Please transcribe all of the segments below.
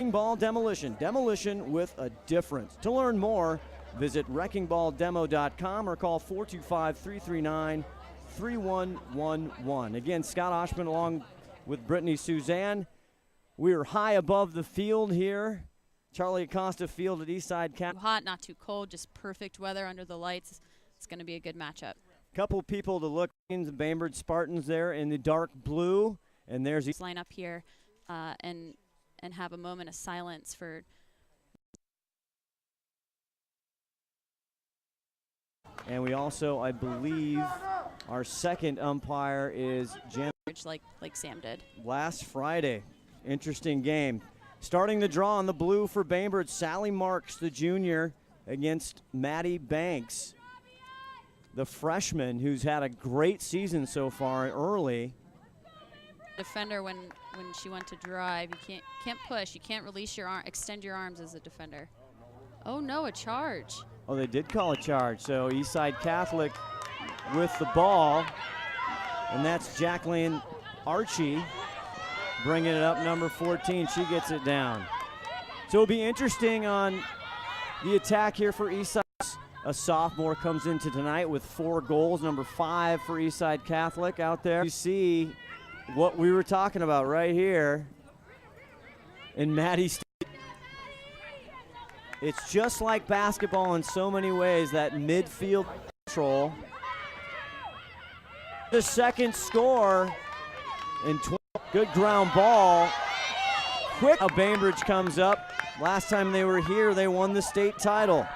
Wrecking Ball Demolition. Demolition with a difference. To learn more, visit wreckingball.demo.com or call 425-339-3111. Again, Scott Oshman along with Brittany Suzanne. We are high above the field here. Charlie Acosta Field at Eastside Cap. Hot, not too cold, just perfect weather under the lights. It's going to be a good matchup. Couple people to look in, the Bainbridge Spartans there in the dark blue, and there's Let's line up here and have a moment of silence for. And we also, I believe, our second umpire is Jen. Like Sam did last Friday. Interesting game. Starting the draw on the blue for Bainbridge, Sally Marks, the junior, against Maddie Banks, the freshman, who's had a great season so far early. Defender, when she went to drive, you can't push, you can't release your arm, extend your arms as a defender. Oh no, a charge. Oh, they did call a charge. So Eastside Catholic with the ball, and that's Jacqueline Archie bringing it up, number 14. She gets it down. So it'll be interesting on the attack here for Eastside. A sophomore comes into tonight with 4 goals, number 5 for Eastside Catholic out there. You see what we were talking about right here in Maddie State. It's just like basketball in so many ways, that midfield control. The second score in 20. Good ground ball. Quick. Bainbridge comes up. Last time they were here, they won the state title.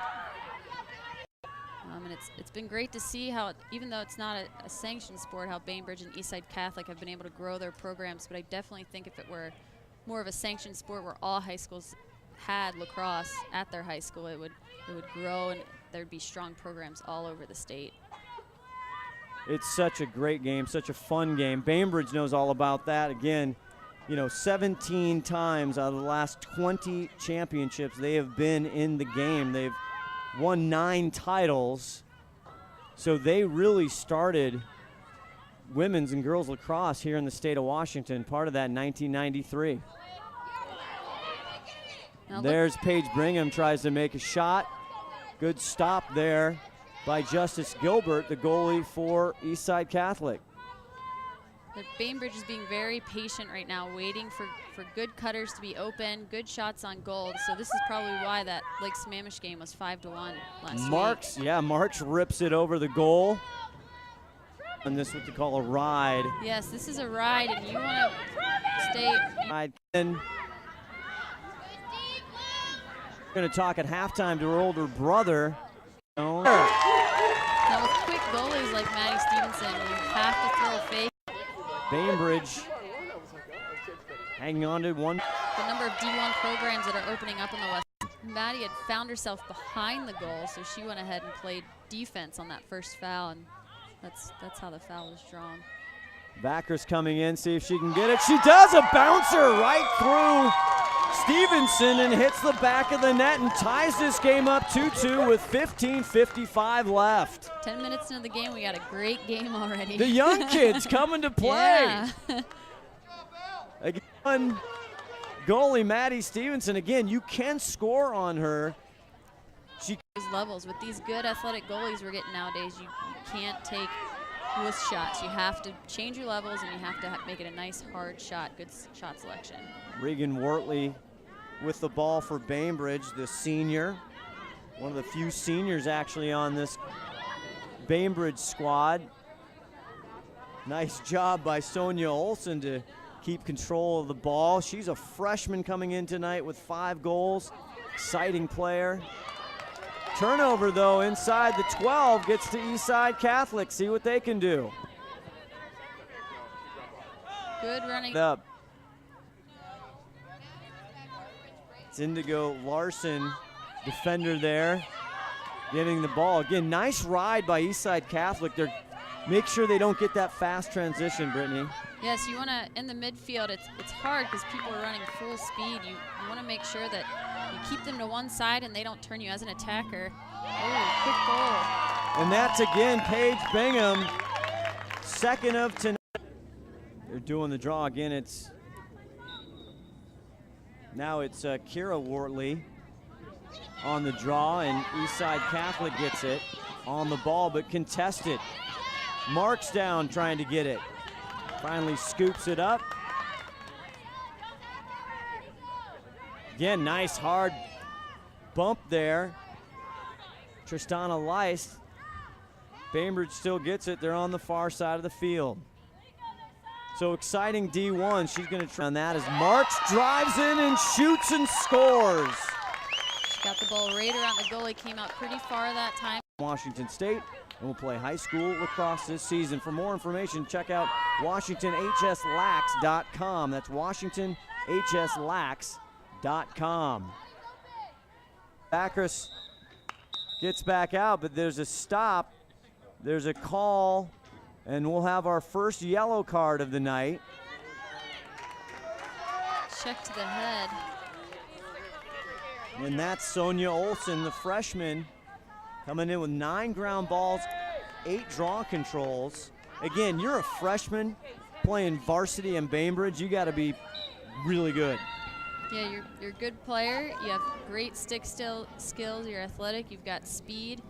And it's been great to see how, even though it's not a sanctioned sport, how Bainbridge and Eastside Catholic have been able to grow their programs. But I definitely think if it were more of a sanctioned sport where all high schools had lacrosse at their high school, it would grow and there'd be strong programs all over the state. It's such a great game, such a fun game. Bainbridge knows all about that. Again, 17 times out of the last 20 championships, they have been in the game. They've won 9 titles. So they really started women's and girls lacrosse here in the state of Washington, part of that in 1993. There's Paige Brigham, tries to make a shot. Good stop there by Justice Gilbert, the goalie for Eastside Catholic. The Bainbridge is being very patient right now, waiting for good cutters to be open, good shots on goal. So this is probably why that Lake Sammamish game was 5-1 last week. Yeah, Marks rips it over the goal. And this is what they call a ride. Yes, this is a ride, and you want to stay. We're going to talk at halftime to her older brother. Now with quick goalies like Maddie Stevenson, you have to throw a fake. Bainbridge hanging on to one. The number of D1 programs that are opening up in the West. Maddie had found herself behind the goal, so she went ahead and played defense on that first foul, and that's how the foul was drawn. Backers coming in, see if she can get it. She does, a bouncer right through Stevenson and hits the back of the net and ties this game up 2-2 with 15:55 left. 10 minutes into the game, we got a great game already. The young kids coming to play. Yeah. Again, goalie Maddie Stevenson, again, you can score on her. These levels, with these good athletic goalies we're getting nowadays, you can't take with shots. You have to change your levels, and you have to make it a nice hard shot, good shot selection. Regan Wortley with the ball for Bainbridge, the senior. One of the few seniors actually on this Bainbridge squad. Nice job by Sonia Olson to keep control of the ball. She's a freshman coming in tonight with 5 goals. Exciting player. Turnover, though, inside the 12, gets to Eastside Catholic. See what they can do. Good running. Up. It's Indigo Larson, defender there, getting the ball. Again, nice ride by Eastside Catholic. They're make sure they don't get that fast transition, Brittany. Yes, you want to, in the midfield, it's hard because people are running full speed. You want to make sure that you keep them to one side and they don't turn you as an attacker. Oh, quick goal. And that's, again, Paige Bingham, second of tonight. They're doing the draw again. Now it's Kira Wortley on the draw, and Eastside Catholic gets it on the ball, but contested. Marks down trying to get it. Finally scoops it up. Again, nice hard bump there. Tristana Leist. Bainbridge still gets it. They're on the far side of the field. So exciting D1. She's going to try on that as Marks drives in and shoots and scores. She got the ball right around the goalie, came out pretty far that time. Washington State, and will play high school lacrosse this season. For more information, check out WashingtonHSLax.com. That's WashingtonHSLax.com. Bacchus gets back out, but there's a stop. There's a call, and we'll have our first yellow card of the night. Check to the head. And that's Sonia Olson, the freshman, coming in with 9 ground balls, 8 draw controls. Again, you're a freshman playing varsity in Bainbridge. You got to be really good. Yeah, you're a good player. You have great stick skills. You're athletic. You've got speed.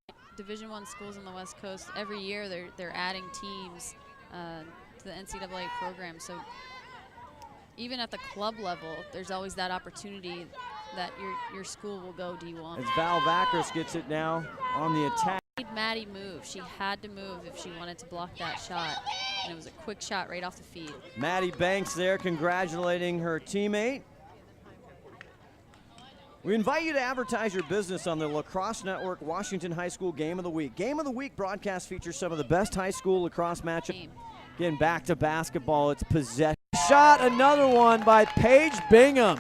And Division I schools on the West Coast, every year they're adding teams to the NCAA program. So even at the club level, there's always that opportunity that your school will go D1. As Val Bacchus gets it now on the attack. Maddie move. She had to move if she wanted to block that shot. And it was a quick shot right off the feed. Maddie Banks there congratulating her teammate. We invite you to advertise your business on the Lacrosse Network Washington High School Game of the Week. Game of the Week broadcast features some of the best high school lacrosse matchups. Getting back to basketball, it's possession. Shot, another one by Paige Bingham.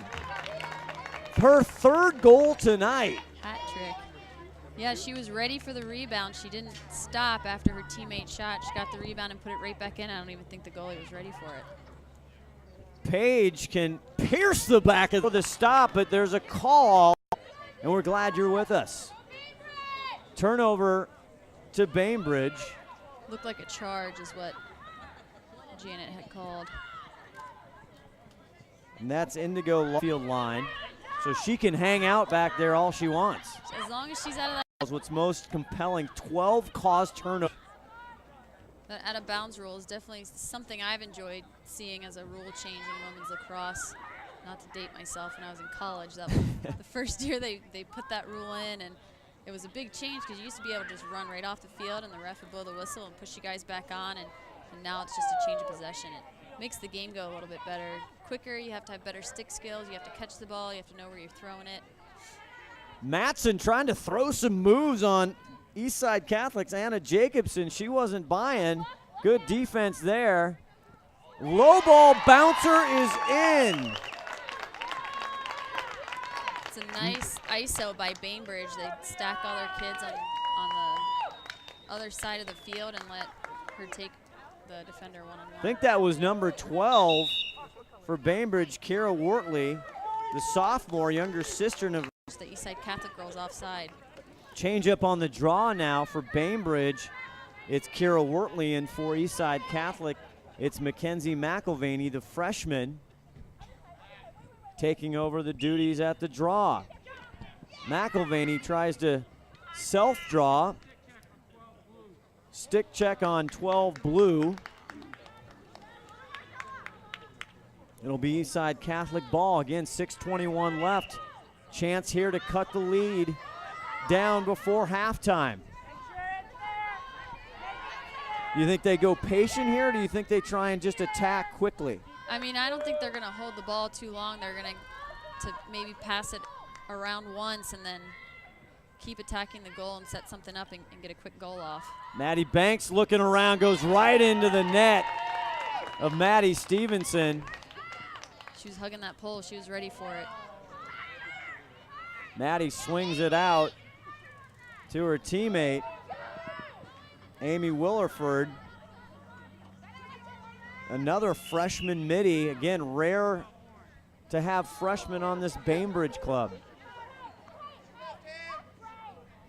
Her 3rd goal tonight. Hat trick. Yeah, she was ready for the rebound. She didn't stop after her teammate shot. She got the rebound and put it right back in. I don't even think the goalie was ready for it. Paige can pierce the back of the stop, but there's a call, and we're glad you're with us. Turnover to Bainbridge. Looked like a charge is what Janet had called. And that's Indigo field line. So she can hang out back there all she wants. As long as she's out of that. What's most compelling, 12 caused turnovers. That out of bounds rule is definitely something I've enjoyed seeing as a rule change in women's lacrosse. Not to date myself, when I was in college, that was the first year they put that rule in, and it was a big change because you used to be able to just run right off the field and the ref would blow the whistle and push you guys back on, and now it's just a change of possession. It makes the game go a little bit better. Quicker, you have to have better stick skills, you have to catch the ball, you have to know where you're throwing it. Matson trying to throw some moves on Eastside Catholic's Anna Jacobson. She wasn't buying. Good defense there. Low ball bouncer is in. It's a nice ISO by Bainbridge. They stack all their kids on the other side of the field and let her take the defender one-on-one. I think that was number 12 for Bainbridge, Kira Wortley, the sophomore, younger sister of the Eastside Catholic girls offside. Change up on the draw now for Bainbridge. It's Kira Wortley, and for Eastside Catholic, it's Mackenzie McElvaney, the freshman, taking over the duties at the draw. McElvaney tries to self-draw. Stick check on 12 blue. It'll be Eastside Catholic ball. Again, 6:21 left. Chance here to cut the lead down before halftime. You think they go patient here, or do you think they try and just attack quickly? I mean, I don't think they're going to hold the ball too long. They're going to maybe pass it around once and then keep attacking the goal and set something up and get a quick goal off. Maddie Banks looking around, goes right into the net of Maddie Stevenson. She was hugging that pole. She was ready for it. Maddie swings it out to her teammate, Amy Willerford. Another freshman midi. Again, rare to have freshmen on this Bainbridge club.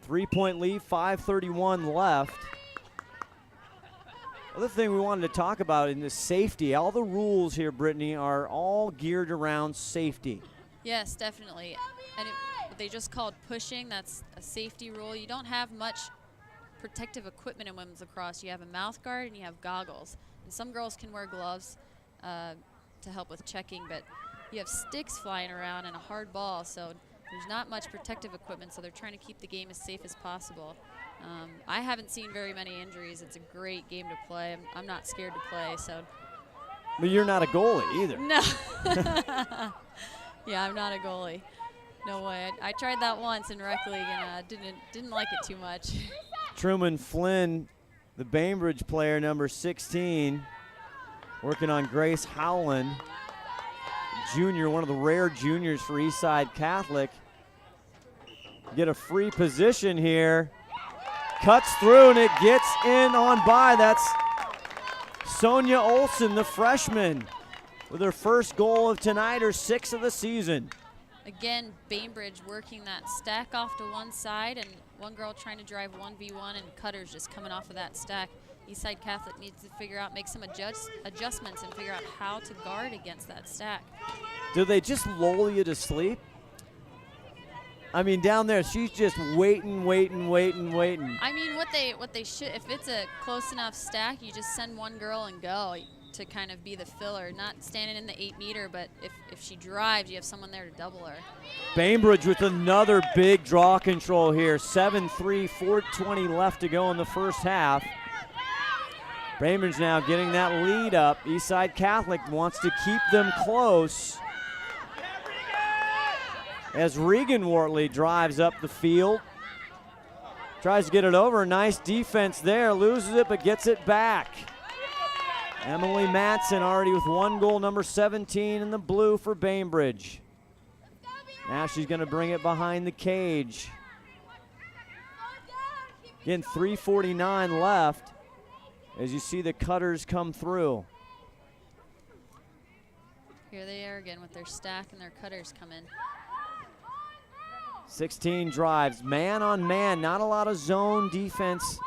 3-point lead, 5:31 left. Other thing we wanted to talk about in the safety, all the rules here, Brittany, are all geared around safety. Yes, definitely. And what they just called pushing, that's a safety rule. You don't have much protective equipment in women's lacrosse. You have a mouth guard and you have goggles. And some girls can wear gloves to help with checking, but you have sticks flying around and a hard ball, so there's not much protective equipment, so they're trying to keep the game as safe as possible. I haven't seen very many injuries. It's a great game to play. I'm not scared to play, so. But you're not a goalie either. No. Yeah, I'm not a goalie. No way. I tried that once in rec league and didn't like it too much. Truman Flynn, the Bainbridge player, number 16, working on Grace Howland, junior, one of the rare juniors for Eastside Catholic. Get a free position here. Cuts through and it gets in on by. That's Sonia Olson, the freshman, with her first goal of tonight, her 6th of the season. Again, Bainbridge working that stack off to one side and one girl trying to drive 1v1 and Cutters just coming off of that stack. Eastside Catholic needs to figure out, make some adjustments and figure out how to guard against that stack. Do they just lull you to sleep? I mean, down there, she's just waiting. I mean, what they should, if it's a close enough stack, you just send one girl and go to kind of be the filler, not standing in the 8-meter, but if she drives, you have someone there to double her. Bainbridge with another big draw control here. 7-3, 4:20 left to go in the first half. Bainbridge now getting that lead up. Eastside Catholic wants to keep them close as Regan Wortley drives up the field. Tries to get it over. Nice defense there. Loses it, but gets it back. Emily Matson already with one goal, number 17 in the blue for Bainbridge. Now she's going to bring it behind the cage. Again, 3:49 left as you see the Cutters come through. Here they are again with their stack and their Cutters come in. 16 drives, man on man, not a lot of zone defense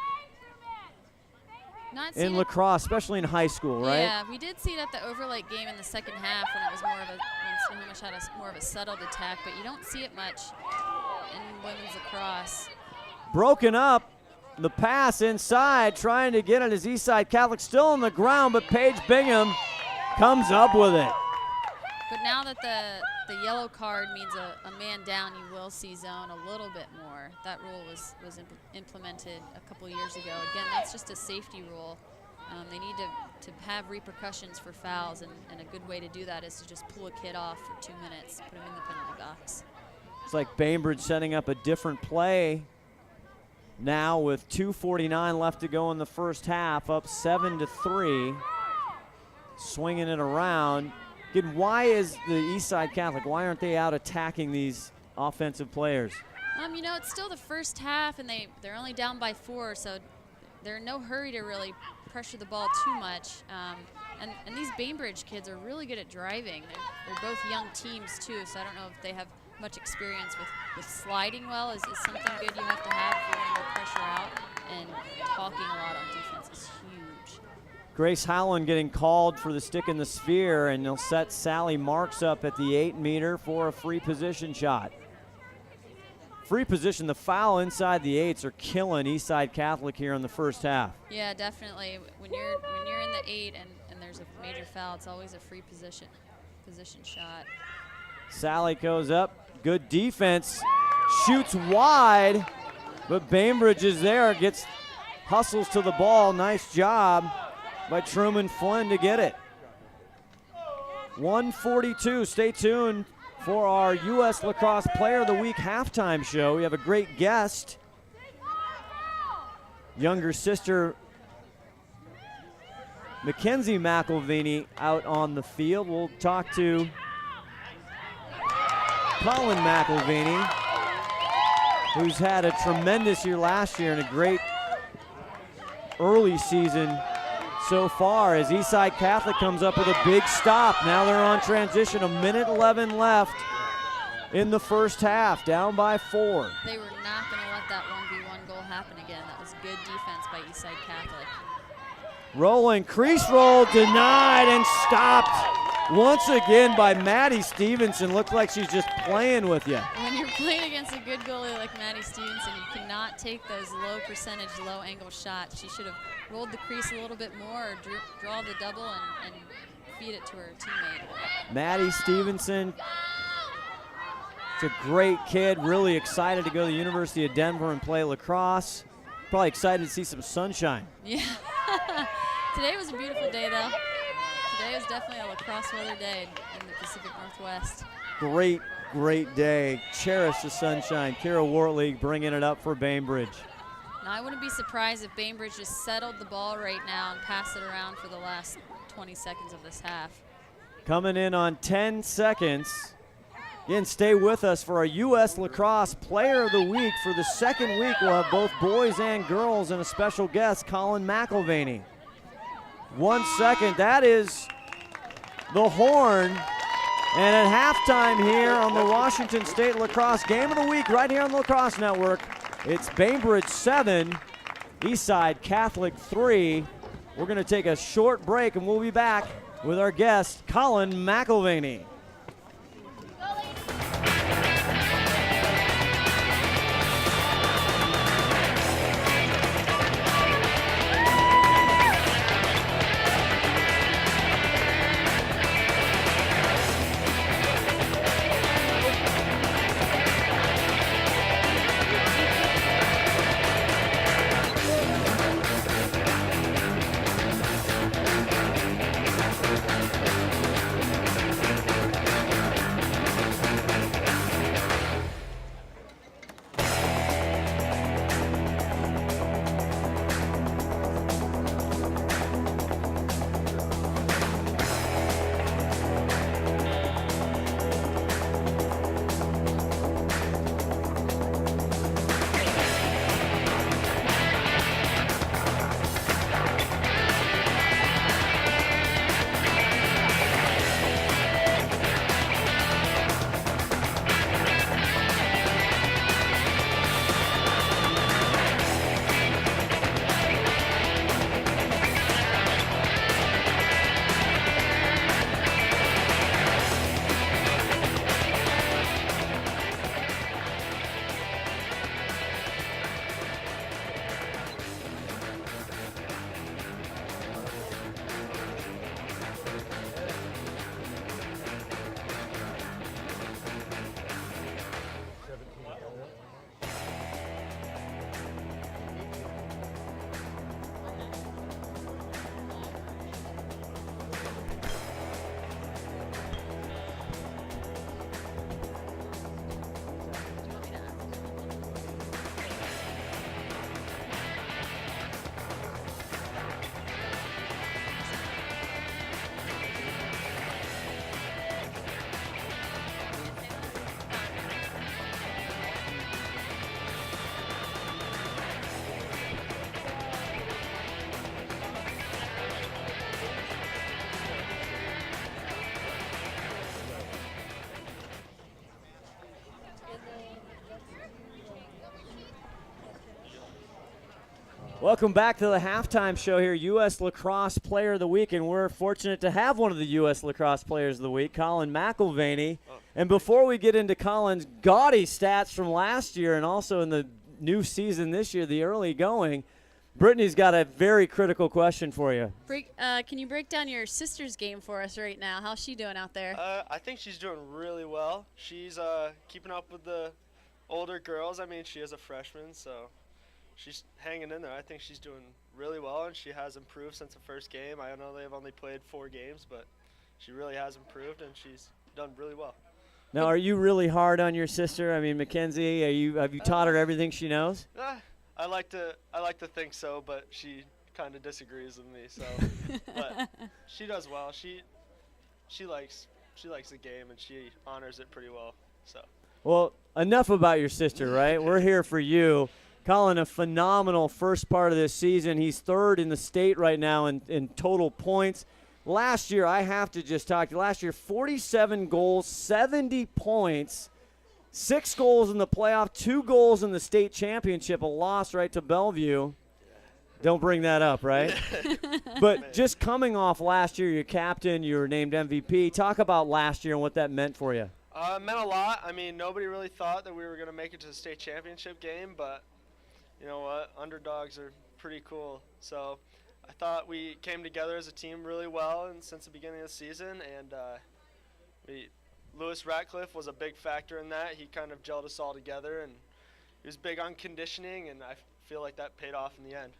in lacrosse, especially in high school, right? Yeah, we did see it at the Overlake game in the second half when it was more of a, when Snohomish had more of a settled attack, but you don't see it much in women's lacrosse. Broken up, the pass inside, trying to get it as Eastside Catholic still on the ground, but Paige Bingham comes up with it. But now that the yellow card means a man down, you will see zone a little bit more. That rule was implemented a couple years ago. Again, that's just a safety rule. They need to have repercussions for fouls, and a good way to do that is to just pull a kid off for 2 minutes, put him in the penalty box. It's like Bainbridge setting up a different play now with 2:49 left to go in the first half, up 7-3, swinging it around. Again, why is the Eastside Catholic, why aren't they out attacking these offensive players? You know, it's still the first half, and they're only down by 4, so they're in no hurry to really pressure the ball too much. And these Bainbridge kids are really good at driving. They're both young teams, too, so I don't know if they have much experience with sliding well is something good you have to have if you're going to go pressure out, and talking a lot on defense is huge. Grace Howland getting called for the stick in the sphere, and they'll set Sally Marks up at the 8-meter for a free position shot. Free position, the foul inside the 8s are killing Eastside Catholic here in the first half. Yeah, definitely. When you're in the 8 and there's a major foul, it's always a free position shot. Sally goes up, good defense, shoots wide, but Bainbridge is there, hustles to the ball, nice job by Truman Flynn to get it. 1:42, stay tuned for our U.S. Lacrosse Player of the Week halftime show. We have a great guest, younger sister Mackenzie McElvaney out on the field. We'll talk to Colin McElvaney, who's had a tremendous year last year and a great early season so far as Eastside Catholic comes up with a big stop. Now they're on transition, 1:11 left in the first half, down by 4. They were not going to let that 1v1 goal happen again. That was good defense by Eastside Catholic. Rolling, crease roll denied and stopped once again by Maddie Stevenson. Looked like she's just playing with you. When you're playing against a good goalie like Maddie Stevenson, you cannot take those low percentage, low angle shots. She should have rolled the crease a little bit more or draw the double and feed it to her teammate. Maddie Stevenson, it's a great kid, really excited to go to the University of Denver and play lacrosse. Probably excited to see some sunshine. Yeah. Today was a beautiful day, though. Today was definitely a lacrosse weather day in the Pacific Northwest. Great, great day. Cherish the sunshine. Kira Wortley bringing it up for Bainbridge. Now, I wouldn't be surprised if Bainbridge just settled the ball right now and passed it around for the last 20 seconds of this half. Coming in on 10 seconds. Again, stay with us for our U.S. Lacrosse Player of the Week. For the second week, we'll have both boys and girls and a special guest, Colin McElvaney. 1 second, that is the horn. And at halftime here on the Washington State Lacrosse Game of the Week, right here on the Lacrosse Network, it's Bainbridge 7, Eastside Catholic 3. We're going to take a short break, and we'll be back with our guest, Colin McElvaney. Welcome back to the halftime show here, U.S. Lacrosse Player of the Week, and we're fortunate to have one of the U.S. Lacrosse Players of the Week, Colin McElvaney. And before we get into Colin's gaudy stats from last year and also in the new season this year, the early going, Brittany's got a very critical question for you. Can you break down your sister's game for us right now? How's she doing out there? I think she's doing really well. She's keeping up with the older girls. I mean, she is a freshman, so she's hanging in there. I think she's doing really well, and she has improved since the first game. I know they've only played 4 games, but she really has improved, and she's done really well. Now, are you really hard on your sister? I mean, Mackenzie, have you taught her everything she knows? I like to think so, but she kind of disagrees with me. So, but she does well. She likes the game, and she honors it pretty well. So. Well, enough about your sister, right? We're here for you. Colin, a phenomenal first part of this season. He's third in the state right now in total points. Last year, I have to just talk to you. Last year, 47 goals, 70 points, 6 goals in the playoff, 2 goals in the state championship, a loss right to Bellevue. Don't bring that up, right? But just coming off last year, you're captain, you were named MVP. Talk about last year and what that meant for you. It meant a lot. I mean, nobody really thought that we were going to make it to the state championship game, but you know what? Underdogs are pretty cool. So I thought we came together as a team really well and since the beginning of the season, and Lewis Ratcliffe was a big factor in that. He kind of gelled us all together, and he was big on conditioning, and I feel like that paid off in the end.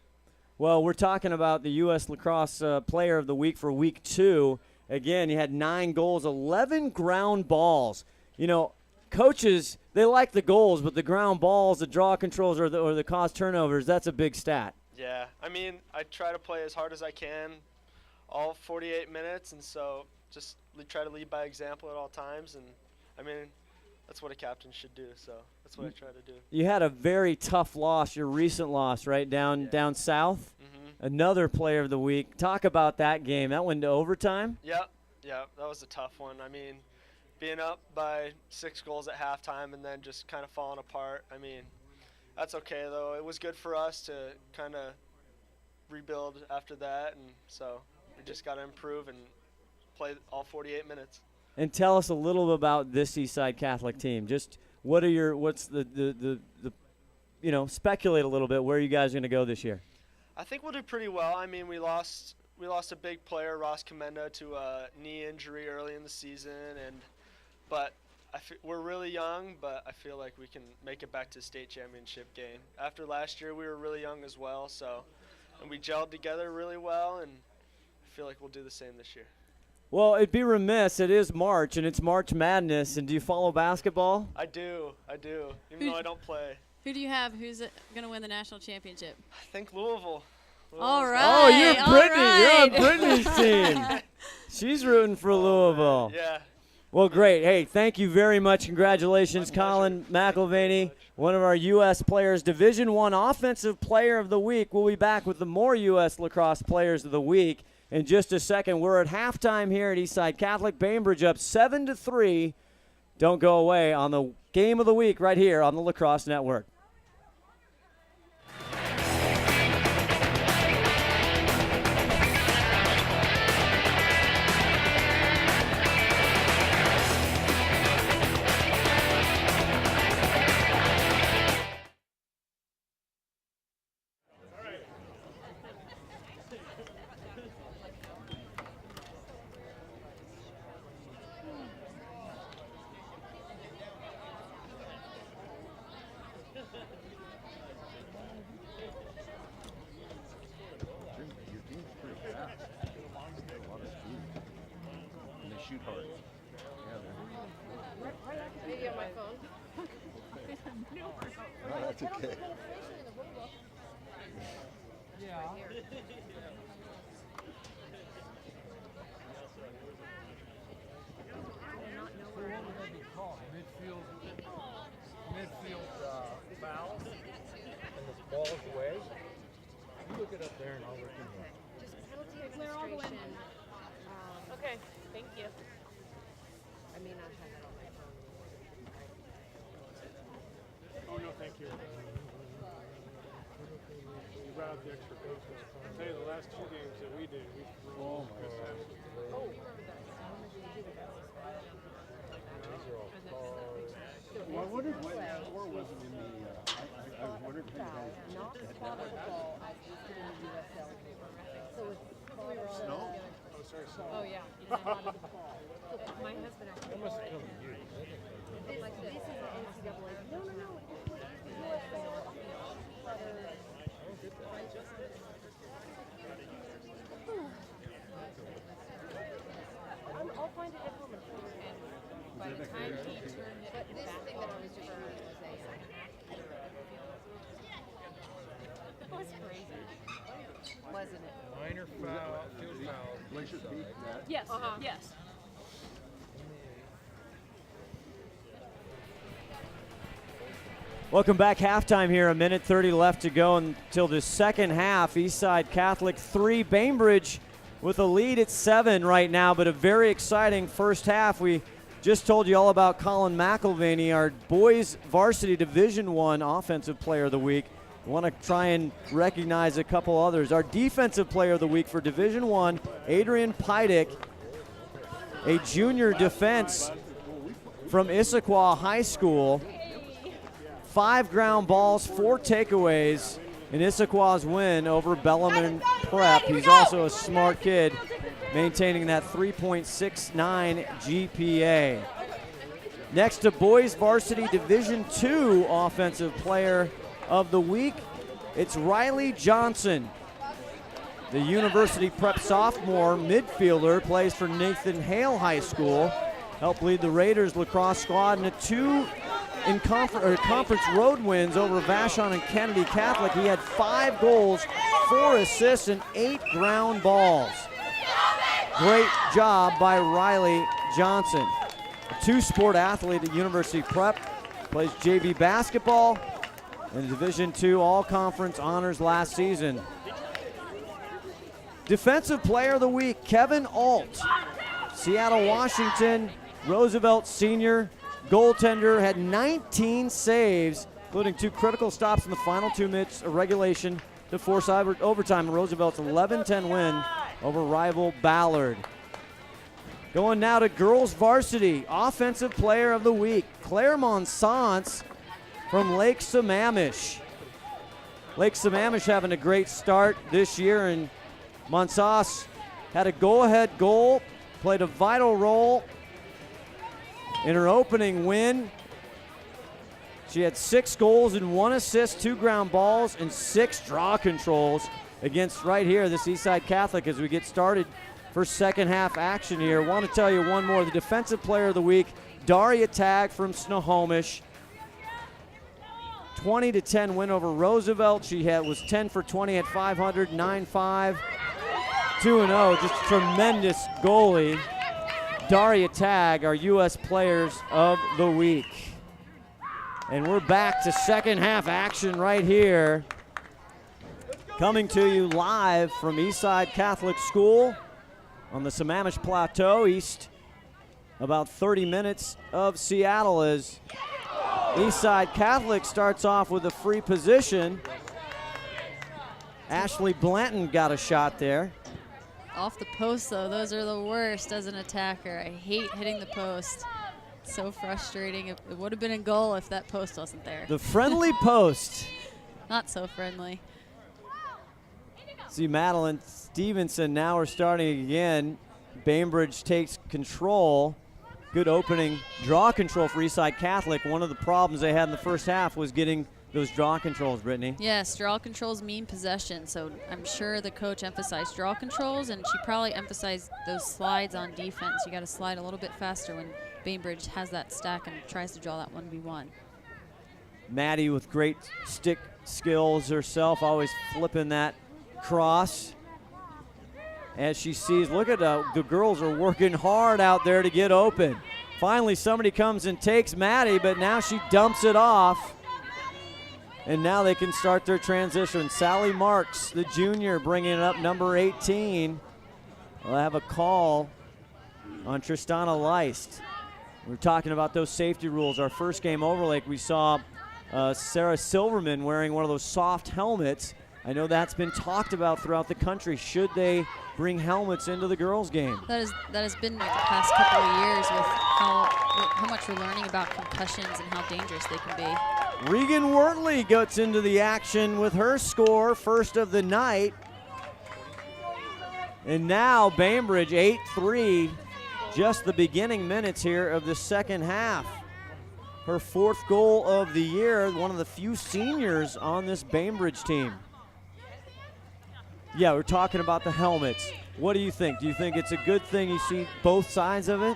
Well, we're talking about the U.S. Lacrosse Player of the Week for Week 2. Again, you had 9 goals, 11 ground balls. You know, coaches, they like the goals, but the ground balls, the draw controls, or the cause turnovers, that's a big stat. Yeah, I mean, I try to play as hard as I can all 48 minutes, and so just try to lead by example at all times. And, I mean, that's what a captain should do, so that's what I try to do. You had a very tough loss, your recent loss, right, down south? Mm-hmm. Another Player of the Week. Talk about that game. That went to overtime? Yep, that was a tough one. I mean, being up by 6 goals at halftime and then just kind of falling apart, I mean, that's okay, though. It was good for us to kind of rebuild after that, and so we just got to improve and play all 48 minutes. And tell us a little bit about this Eastside Catholic team. Just what's the speculate a little bit where you guys are going to go this year. I think we'll do pretty well. I mean, we lost a big player, Ross Commenda, to a knee injury early in the season, but we're really young, but I feel like we can make it back to the state championship game. After last year, we were really young as well, and we gelled together really well, and I feel like we'll do the same this year. Well, it'd be remiss. It is March, and it's March Madness. And do you follow basketball? I do, even though I don't play. Who do you have? Who's going to win the national championship? I think Louisville. All right. Oh, you're Brittany. Right. You're on Brittany's team. She's rooting for Louisville. Yeah. Well, great. Hey, thank you very much. Congratulations, Colin McIlvaney, one of our U.S. players, Division I Offensive Player of the Week. We'll be back with the more U.S. Lacrosse Players of the Week in just a second. We're at halftime here at Eastside Catholic. Bainbridge up 7-3. Don't go away on the Game of the Week right here on the Lacrosse Network. That's okay. Midfield foul, and the ball's away. You look it up there, and I'll look in there. Just penalty administration. Okay, thank you. I may not have it on my phone. Oh, no, thank you. You brought up the extra coach. I'll tell you, the last 2 games that we did, we threw all Chris Ashley to the road. Well, I wondered what score wasn't in the. I wondered if you guys Not had caught that. the ball as listed in the USL paper. So it's Snow? Oh, sorry, sorry. Oh yeah, not the ball. So my husband actually. That must have come to you. Like this is the NCAA. No, no, no. It's the USL. I'll find it at home and show you. By the time he turned but this thing that I was just reading was a It was crazy. Wasn't it? Minor foul, 2 fouls. Glacier Peak, that. Yes, yes. Welcome back. Halftime here. 1:30 left to go until the second half. Eastside Catholic 3, Bainbridge with a lead at 7 right now, but a very exciting first half. We just told you all about Colin McIlvaney, our boys varsity Division I Offensive Player of the Week. Want to try and recognize a couple others. Our defensive player of the week for Division I, Adrian Pydick, a junior defense from Issaquah High School. 5 ground balls, 4 takeaways in Issaquah's win over Bellarmine Prep. He's also a smart kid, maintaining that 3.69 GPA. Next to boys varsity Division II offensive player of the week, it's Riley Johnson. The University Prep sophomore midfielder, plays for Nathan Hale High School. Helped lead the Raiders lacrosse squad in a 2 in conference road wins over Vashon and Kennedy Catholic. He had 5 goals, 4 assists, and 8 ground balls. Great job by Riley Johnson. A 2-sport athlete at University Prep, plays JV basketball and Division II All-Conference honors last season. Defensive Player of the Week, Kevin Alt. Seattle, Washington, Roosevelt senior goaltender, had 19 saves, including 2 critical stops in the final 2 minutes of regulation to force overtime in Roosevelt's 11-10 win over rival Ballard. Going now to girls varsity, Offensive Player of the Week, Claire Monsance from Lake Sammamish. Lake Sammamish having a great start this year, and Monsance had a go-ahead goal, played a vital role in her opening win. She had 6 goals and 1 assist, 2 ground balls, and 6 draw controls against right here this Eastside Catholic as we get started for second half action here. Want to tell you one more, the Defensive Player of the Week, Daria Tag from Snohomish. 20-10 win over Roosevelt. She was 10 for 20 at 500, 9-5, 2-0. Just a tremendous goalie. Daria Tag, our U.S. Players of the Week. And we're back to second half action right here. Coming to you live from Eastside Catholic School on the Sammamish Plateau, east about 30 minutes of Seattle, as Eastside Catholic starts off with a free position. Ashley Blanton got a shot there. Off the post, though, those are the worst as an attacker. I hate hitting the post. So frustrating. It would have been a goal if that post wasn't there. The friendly post. Not so friendly. See, Madeline Stevenson now are starting again. Bainbridge takes control. Good opening draw control for Eastside Catholic. One of the problems they had in the first half was getting those draw controls, Brittany. Yes, draw controls mean possession, so I'm sure the coach emphasized draw controls, and she probably emphasized those slides on defense. You got to slide a little bit faster when Bainbridge has that stack and tries to draw that 1v1. Maddie with great stick skills herself, always flipping that cross. As she sees, look at the girls are working hard out there to get open. Finally, somebody comes and takes Maddie, but now she dumps it off. And now they can start their transition. Sally Marks, the junior, bringing it up, number 18. We'll have a call on Tristana Leist. We're talking about those safety rules. Our first game over Lake, we saw Sarah Silverman wearing one of those soft helmets. I know that's been talked about throughout the country. Should they bring helmets into the girls' game? That has been like the past couple of years with how much we're learning about concussions and how dangerous they can be. Regan Wortley gets into the action with her score, first of the night. And now Bainbridge 8-3, just the beginning minutes here of the second half. Her 4th goal of the year, one of the few seniors on this Bainbridge team. Yeah, we're talking about the helmets. What do you think? Do you think it's a good thing you see both sides of it?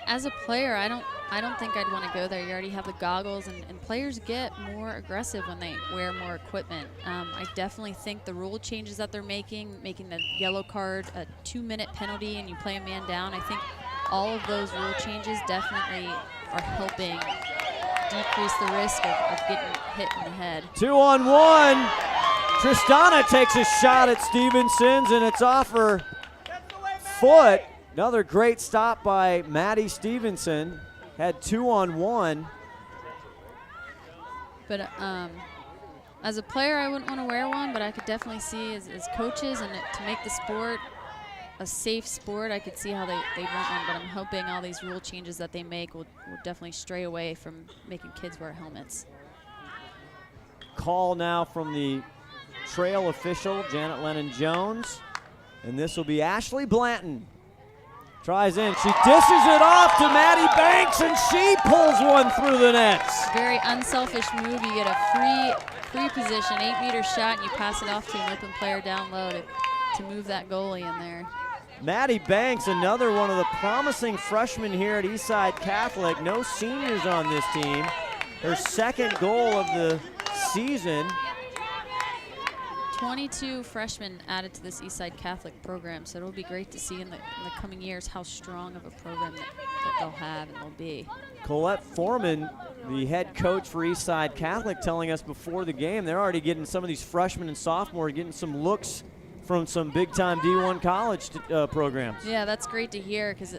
As a player, I don't think I'd want to go there. You already have the goggles, and players get more aggressive when they wear more equipment. I definitely think the rule changes that they're making the yellow card a 2-minute penalty and you play a man down, I think all of those rule changes definitely are helping decrease the risk of getting hit in the head. 2-on-1. Tristana takes a shot at Stevenson's, and it's off her foot. Another great stop by Maddie As a player, I wouldn't want to wear one, but I could definitely see as coaches and to make the sport a safe sport, I could see how they want one, but I'm hoping all these rule changes that they make will definitely stray away from making kids wear helmets. Call now from the trail official, Janet Lennon-Jones, and this will be Ashley Blanton. Tries in, she dishes it off to Maddie Banks, and she pulls one through the nets. Very unselfish move. You get a free position, 8-meter shot, and you pass it off to an open player down low to move that goalie in there. Maddie Banks, another one of the promising freshmen here at Eastside Catholic. No seniors on this team. Her second goal of the season. 22 freshmen added to this Eastside Catholic program, so it'll be great to see in the coming years how strong of a program that they'll have and they'll be. Colette Foreman, the head coach for Eastside Catholic, telling us before the game they're already getting some of these freshmen and sophomores getting some looks from some big-time D1 college programs. Yeah, that's great to hear because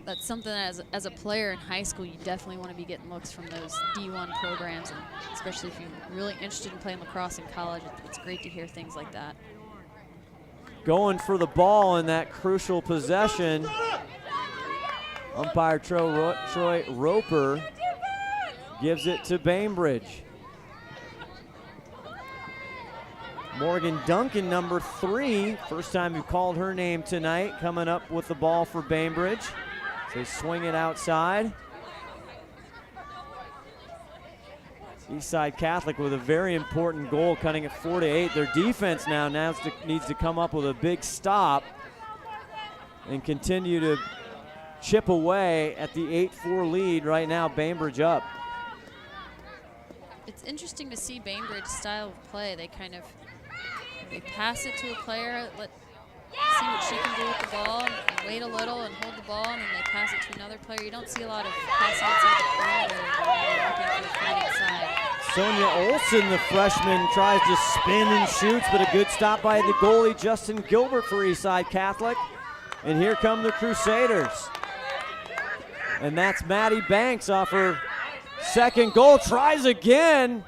that's something that as a player in high school, you definitely want to be getting looks from those D1 programs, and especially if you're really interested in playing lacrosse in college, it's great to hear things like that. Going for the ball in that crucial possession. Umpire Troy Roper gives it to Bainbridge. Morgan Duncan, number 3, first time we've called her name tonight, coming up with the ball for Bainbridge. They swing it outside. Eastside Catholic with a very important goal, cutting it 4-8. Their defense now needs to come up with a big stop and continue to chip away at the 8-4 lead. Right now, Bainbridge up. It's interesting to see Bainbridge's style of play. They pass it to a player, see what she can do with the ball, and wait a little and hold the ball, and then they pass it to another player. You don't see a lot of passing outside the perimeter looking for the fighting side. Sonia Olson, the freshman, tries to spin and shoots, but a good stop by the goalie, Justin Gilbert, for Eastside Catholic. And here come the Crusaders. And that's Maddie Banks off her second goal, tries again.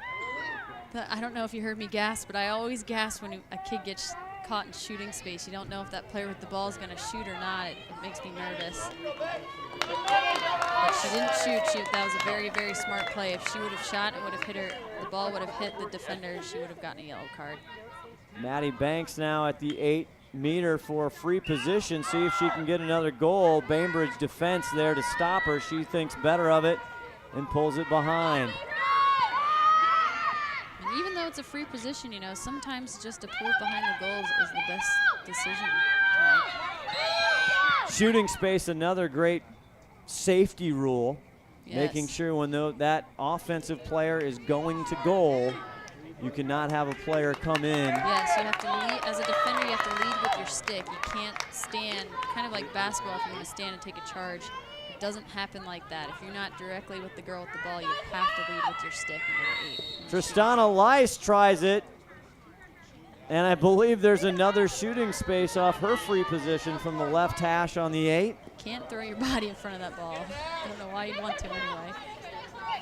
I don't know if you heard me gasp, but I always gasp when a kid gets caught in shooting space. You don't know if that player with the ball is going to shoot or not. It makes me nervous. But she didn't shoot. That was a very, very smart play. If she would have shot, it would have hit her. The ball would have hit the defender. She would have gotten a yellow card. Maddie Banks now at the 8-meter for a free position. See if she can get another goal. Bainbridge defense there to stop her. She thinks better of it and pulls it behind. Even though it's a free position, you know, sometimes just to pull it behind the goals is the best decision to make. Shooting space, another great safety rule. Yes. Making sure when that offensive player is going to goal, you cannot have a player come in. Yes, you have to lead, as a defender, you have to lead with your stick. You can't stand, kind of like basketball if you want to stand and take a charge. It doesn't happen like that. If you're not directly with the girl with the ball, you have to lead with your stick and go to 8. Tristana Lice tries it. And I believe there's another shooting space off her free position from the left hash on the 8. Can't throw your body in front of that ball. I don't know why you'd want to anyway.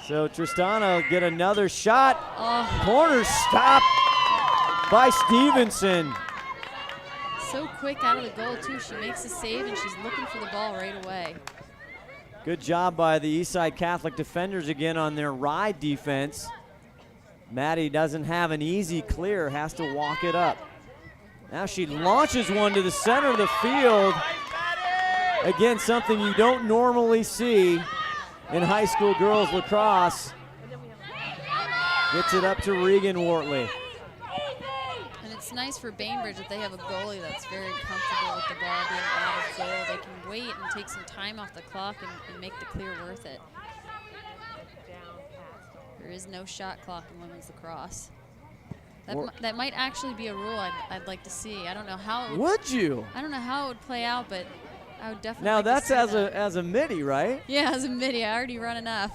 So Tristana will get another shot. Oh. Corner stop by Stevenson. So quick out of the goal, too. She makes a save, and she's looking for the ball right away. Good job by the Eastside Catholic defenders again on their ride defense. Maddie doesn't have an easy clear, has to walk it up. Now she launches one to the center of the field. Again, something you don't normally see in high school girls lacrosse. Gets it up to Regan Wortley. And it's nice for Bainbridge that they have a goalie that's very comfortable with the ball being out of goal. They can wait and take some time off the clock and make the clear worth it. There is no shot clock in women's lacrosse. That might actually be a rule I'd like to see. I don't know how it would you? I don't know how it would play out, but I would definitely. Now like that's to see as a midi, right? Yeah, as a midi. I already run enough.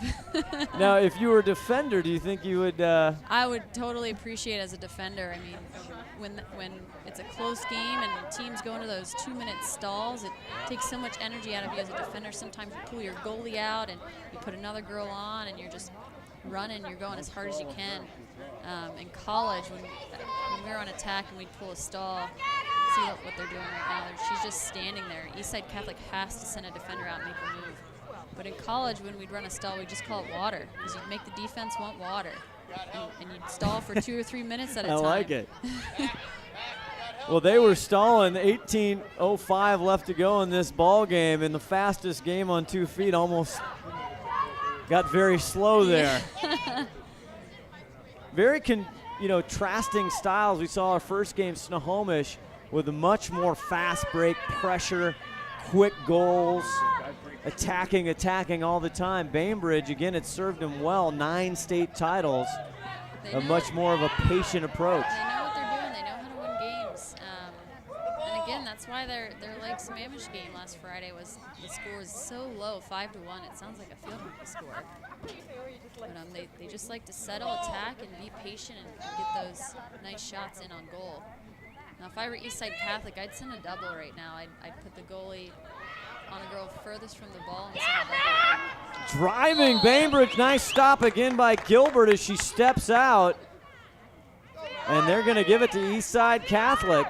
Now, if you were a defender, do you think you would? I would totally appreciate as a defender. I mean, when it's a close game and teams go into those 2-minute stalls, it takes so much energy out of you as a defender. Sometimes you pull your goalie out and you put another girl on, and you're just running. You're going as hard as you can. In college, when we were on attack and we'd pull a stall, see what they're doing right now. She's just standing there. Eastside Catholic has to send a defender out and make a move. But in college, when we'd run a stall, we'd just call it water, because you'd make the defense want water. And you'd stall for 2 or 3 minutes at a I time. like it. Well, they were stalling. 18:05 left to go in this ball game, and the fastest game on 2 feet almost got very slow there. Very contrasting styles. We saw our first game, Snohomish, with a much more fast break, pressure, quick goals, attacking all the time. Bainbridge, again, it served them well. 9 state titles, They a know- much more of a patient approach. They know what they're doing. They know how to win games. And again, that's why their Lake Sammamish game last Friday was the score was so low, 5-1. It sounds like a field hockey score. But they just like to settle, attack, and be patient and get those nice shots in on goal. Now, if I were Eastside Catholic, I'd send a double right now. I'd put the goalie on a girl furthest from the ball and send a double. Driving Bainbridge, nice stop again by Gilbert as she steps out. And they're going to give it to Eastside Catholic.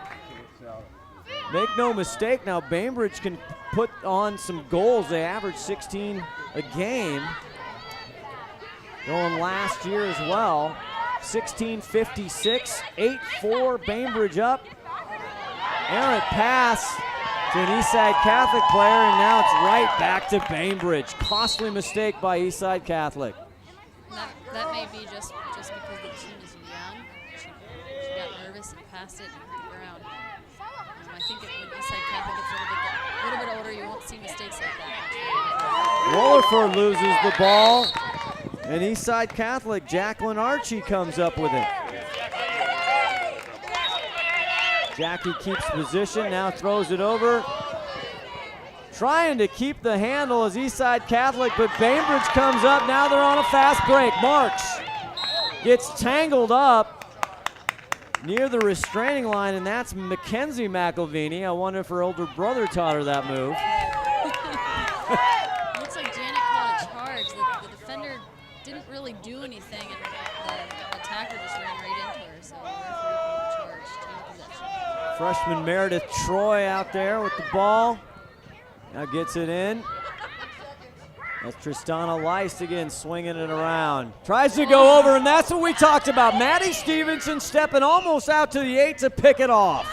Make no mistake, now Bainbridge can put on some goals. They average 16 a game. Going last year as well. 16-56, 8-4, Bainbridge up. Errant pass to an Eastside Catholic player, and now it's right back to Bainbridge. Costly mistake by Eastside Catholic. That may be just because the team is young. She got nervous and passed it and hit the ground. I think when Eastside Catholic gets a little bit older, you won't see mistakes like that. Rollerford loses the ball, and Eastside Catholic, Jacqueline Archie comes up with it. Jackie keeps position, now throws it over. Trying to keep the handle as Eastside Catholic, but Bainbridge comes up. Now they're on a fast break. Marks gets tangled up near the restraining line, and that's Mackenzie McElvaney. I wonder if her older brother taught her that move. Looks like Janet caught a charge. The defender didn't really do anything, and the attacker just ran right into her. So the referee called a charge. Team possession. Freshman Meredith Troy out there with the ball. Now gets it in. That's Tristana Leist again swinging it around. Tries to go over, and that's what we talked about. Maddie Stevenson stepping almost out to the 8 to pick it off.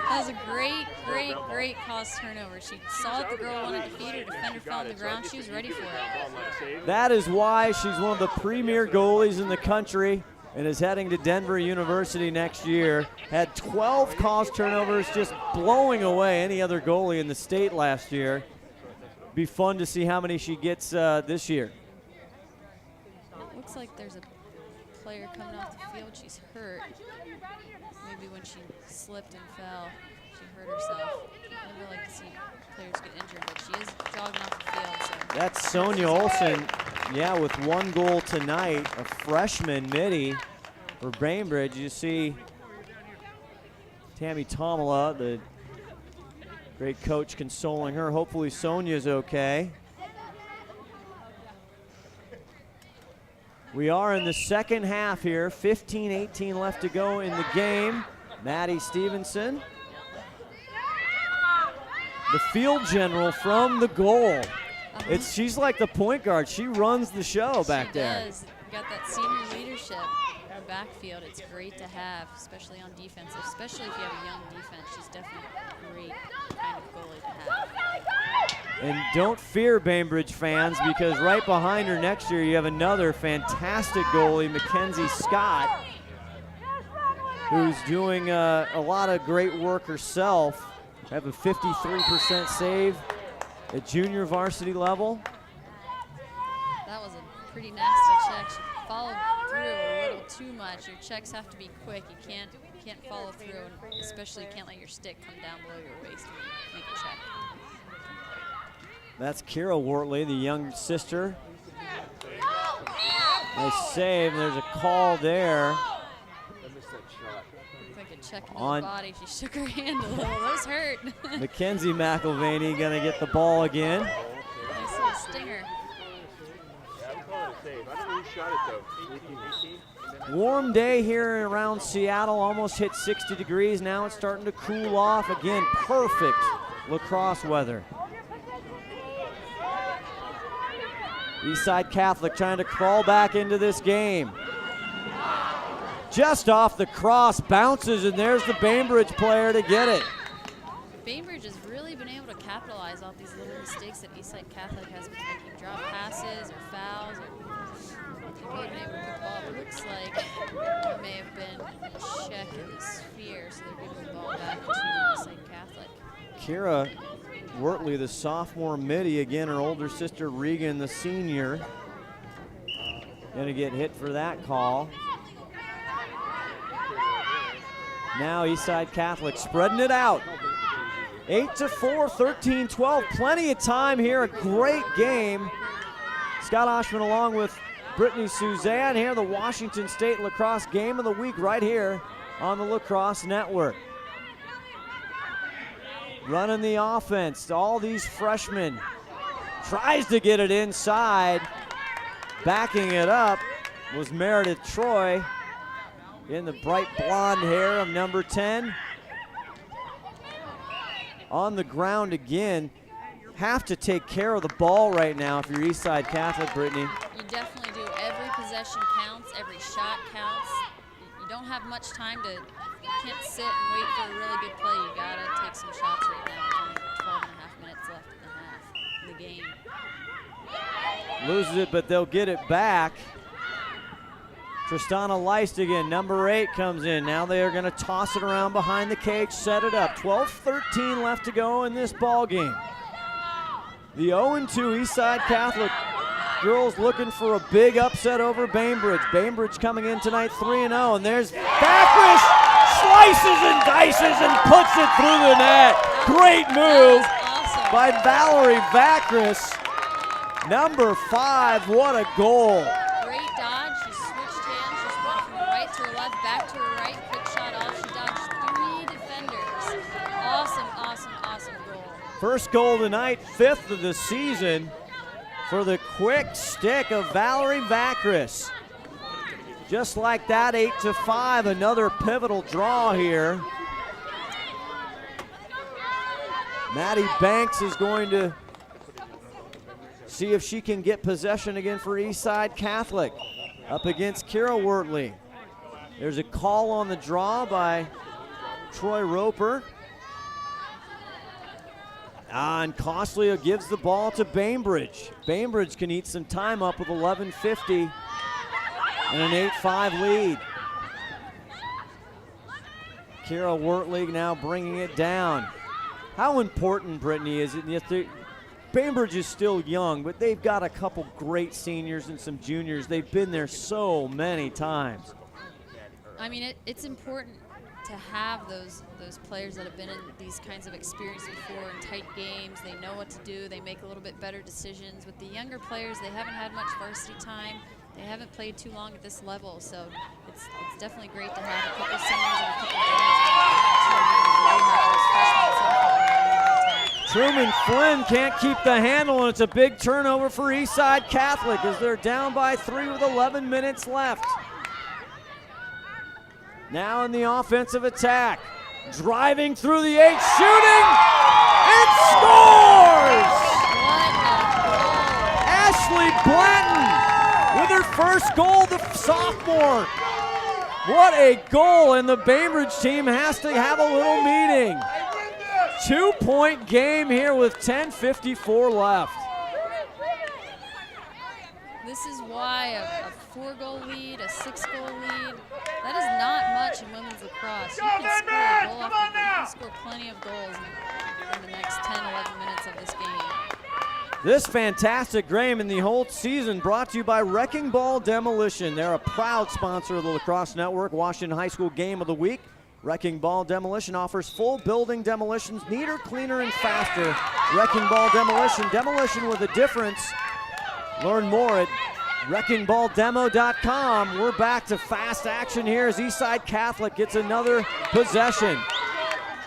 That was a great cause turnover. She saw that the girl wanted to feed her, defender fell on the ground. She was ready for it. That is why she's one of the premier goalies in the country and is heading to Denver University next year. Had 12 cause turnovers, just blowing away any other goalie in the state last year. Be fun to see how many she gets this year. It looks like there's a player coming off the field. She's hurt. Maybe when she slipped and fell, she hurt herself. I never like to see players get injured, but she is jogging off the field. So That's Sonia Olson, yeah, with 1 goal tonight, a freshman midi for Bainbridge. You see Tammy Tomala, the great coach, consoling her. Hopefully Sonia's okay. We are in the second half here, 15-18 left to go in the game. Maddie Stevenson, the field general from the goal. She's like the point guard. She runs the show back there. She does. You got that senior leadership in the backfield. It's great to have, especially on defense, especially if you have a young defense. She's definitely a great kind of goalie to have. And don't fear, Bainbridge fans, because right behind her next year you have another fantastic goalie, Mackenzie Scott, who's doing a lot of great work herself. Have a 53% save at junior varsity level. That was a pretty nasty check. She followed through a little too much. Your checks have to be quick. You can't follow through, and especially you can't let your stick come down below your waist when you make a check. That's Kira Wortley, the young sister. Nice save, and there's a call there. Looked like a check in On- the body. She shook her hand a little. Those hurt. Mackenzie McElvaney gonna get the ball again. Nice little stinger. Yeah, I would call it a save. I don't know who shot it though. 18? Warm day here around Seattle, almost hit 60 degrees. Now it's starting to cool off. Again, perfect lacrosse weather. Eastside Catholic trying to crawl back into this game. Just off the cross, bounces, and there's the Bainbridge player to get it. Bainbridge has really been able to capitalize off these little mistakes that Eastside Catholic has been making. Drop passes or fouls. They've really been able to pick the ball. It looks like it may have been a check in the sphere, so they're giving the ball back to Eastside Catholic. Kira Wortley, the sophomore midi, again, her older sister Regan, the senior, gonna get hit for that call. Now Eastside Catholic spreading it out. 8-4, 13-12, plenty of time here, a great game. Scott Oshman along with Brittany Suzanne here, the Washington State Lacrosse Game of the Week right here on the Lacrosse Network. Running the offense, all these freshmen. Tries to get it inside. Backing it up was Meredith Troy in the bright blonde hair of number 10. On the ground again. Have to take care of the ball right now if you're Eastside Catholic, Brittany. You definitely do. Every possession counts. Every shot counts. You don't have much time to, you can't sit and wait for a really good play. You got to take some shots right now. With only 12 and a half minutes left in the game. Loses it, but they'll get it back. Tristana Leist again, number 8 comes in. Now they are going to toss it around behind the cage, set it up. 12-13 left to go in this ball game. The 0-2 Eastside Catholic girls looking for a big upset over Bainbridge. Bainbridge coming in tonight 3-0, and there's Backrus, slices and dices and puts it through the net. Great move Awesome. by Valerie Backrus. Number 5, what a goal. Great dodge. She switched hands. She went from right to her left, back to her right. Quick shot off. She dodged 3 defenders. Awesome, awesome, awesome goal. First goal tonight, 5th of the season for the quick stick of Valerie Backrus. Just like that, 8-5, another pivotal draw here. Maddie Banks is going to see if she can get possession again for Eastside Catholic up against Kira Wortley. There's a call on the draw by Troy Roper. And Costly gives the ball to Bainbridge. Bainbridge can eat some time up with 11:50 and an 8-5 lead. Kira Wortley now bringing it down. How important, Brittany, is it? Bainbridge is still young, but they've got a couple great seniors and some juniors. They've been there so many times. I mean, it's important to have those players that have been in these kinds of experiences before in tight games. They know what to do. They make a little bit better decisions. With the younger players, they haven't had much varsity time. They haven't played too long at this level, so it's definitely great to have a couple seniors and a couple juniors. Truman Flynn can't keep the handle, and it's a big turnover for Eastside Catholic as they're down by 3 with 11 minutes left. Now in the offensive attack, driving through the 8, shooting, and scores! Ashley Blanton with her first goal, the sophomore. What a goal, and the Bainbridge team has to have a little meeting. 2-point game here with 10:54 left. This is why a 4-goal lead, a 6-goal lead, that is not much in women's lacrosse. You can score a goal after goal. You can score plenty of goals in the next 10, 11 minutes of this game. This fantastic game in the whole season brought to you by Wrecking Ball Demolition. They're a proud sponsor of the Lacrosse Network Washington High School Game of the Week. Wrecking Ball Demolition offers full building demolitions, neater, cleaner, and faster. Wrecking Ball Demolition, demolition with a difference. Learn more at WreckingBallDemo.com. We're back to fast action here as Eastside Catholic gets another possession.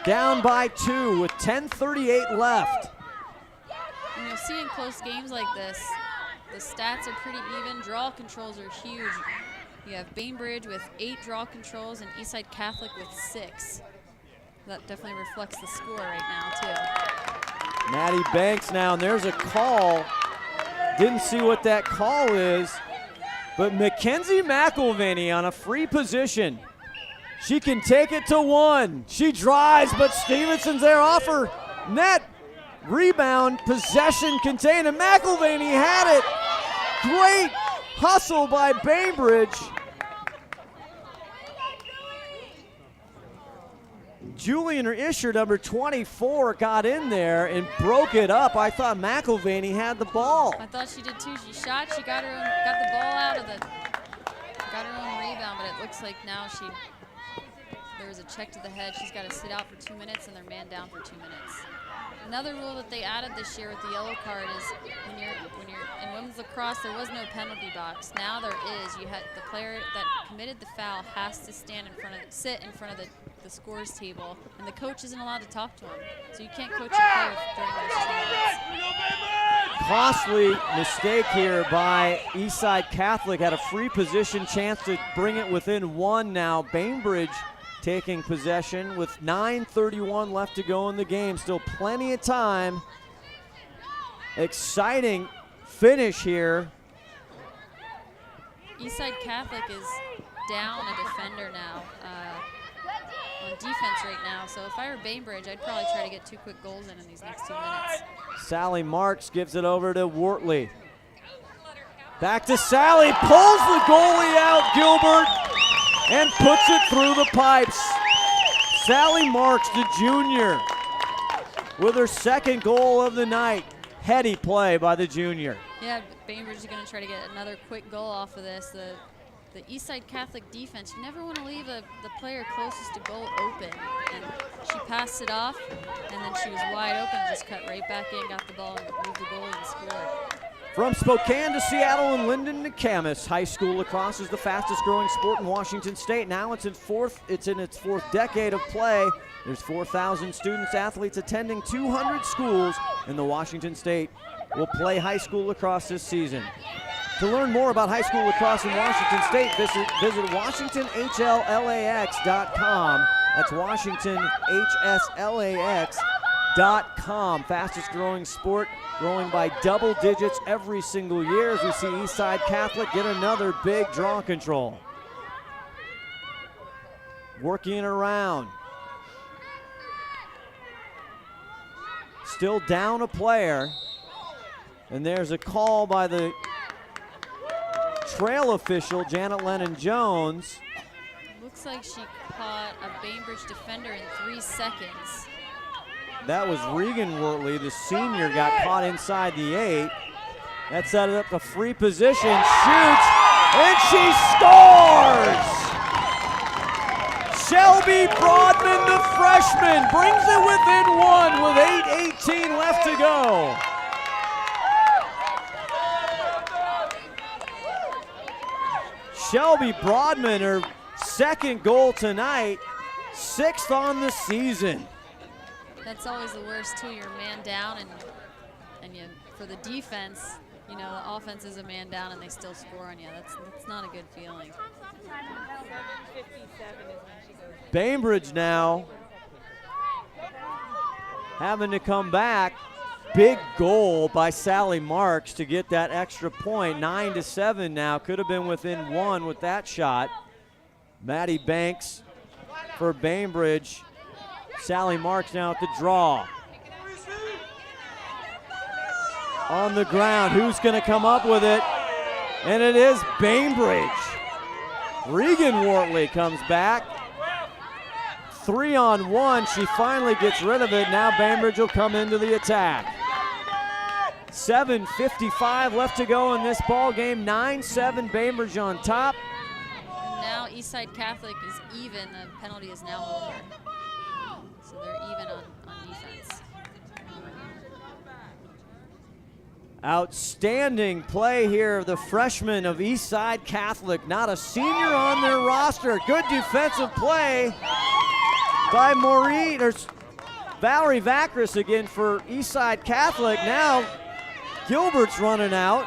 Down by 2 with 10:38 left. And you'll see in close games like this, the stats are pretty even. Draw controls are huge. You have Bainbridge with 8 draw controls and Eastside Catholic with 6. That definitely reflects the score right now, too. Maddie Banks now, and there's a call. Didn't see what that call is, but Mackenzie McElvaney on a free position. She can take it to 1. She drives, but Stevenson's there off her net. Rebound, possession contained, and McElvaney had it. Great hustle by Bainbridge. Julian Isher, number 24, got in there and broke it up. I thought McElvaney had the ball. I thought she did too. She shot, she got the ball out of got her own rebound, but it looks like now there was a check to the head. She's got to sit out for 2 minutes, and they're man down for 2 minutes. Another rule that they added this year with the yellow card is when you're in women's lacrosse, there was no penalty box. Now there is. You had the player that committed the foul has to sit in front of the scores table, and the coach isn't allowed to talk to him. So you can't coach a player during those 2 minutes. Costly mistake here by Eastside Catholic. Had a free position chance to bring it within 1 now. Bainbridge taking possession with 9:31 left to go in the game. Still plenty of time. Exciting finish here. Eastside Catholic is down a defender now on defense right now. So if I were Bainbridge, I'd probably try to get 2 quick goals in these next 2 minutes. Sally Marks gives it over to Wortley. Back to Sally, pulls the goalie out, Gilbert, and puts it through the pipes. Sally Marks, the junior, with her 2nd goal of the night. Heady play by the junior. Yeah, Bainbridge is going to try to get another quick goal off of this. The Eastside Catholic defense, you never want to leave the player closest to goal open. And she passed it off, and then she was wide open, just cut right back in, got the ball, and moved the goalie and scored. From Spokane to Seattle and Linden to Camas, high school lacrosse is the fastest growing sport in Washington State. Now it's in its fourth decade of play. There's 4,000 students, athletes attending 200 schools in the Washington State will play high school lacrosse this season. To learn more about high school lacrosse in Washington State, visit WashingtonHLAX.com. That's WashingtonHSLAX.com. Fastest growing sport, growing by double digits every single year as we see Eastside Catholic get another big draw control. Working around. Still down a player. And there's a call by the trail official, Janet Lennon-Jones. Looks like she caught a Bainbridge defender in 3 seconds. That was Regan Wortley, the senior, got caught inside the 8. That set it up to free position, shoots, and she scores! Shelby Broadman, the freshman, brings it within 1 with 8:18 left to go. Shelby Broadman, her 2nd goal tonight, 6th on the season. That's always the worst too. You're man down, and you, for the defense, you know, the offense is a man down and they still score on you. That's not a good feeling. Bainbridge now having to come back. Big goal by Sally Marks to get that extra point. 9-7 now. Could have been within 1 with that shot. Maddie Banks for Bainbridge. Sally Marks now at the draw. On the ground, who's going to come up with it? And it is Bainbridge. Regan Wortley comes back. 3-on-1, she finally gets rid of it. Now Bainbridge will come into the attack. 7:55 left to go in this ball game. 9-7, Bainbridge on top. And now Eastside Catholic is even. The penalty is now over. So they're even on defense. Outstanding play here, the freshman of Eastside Catholic. Not a senior on their roster. Good defensive play by Valerie Vacris again for Eastside Catholic. Now Gilbert's running out.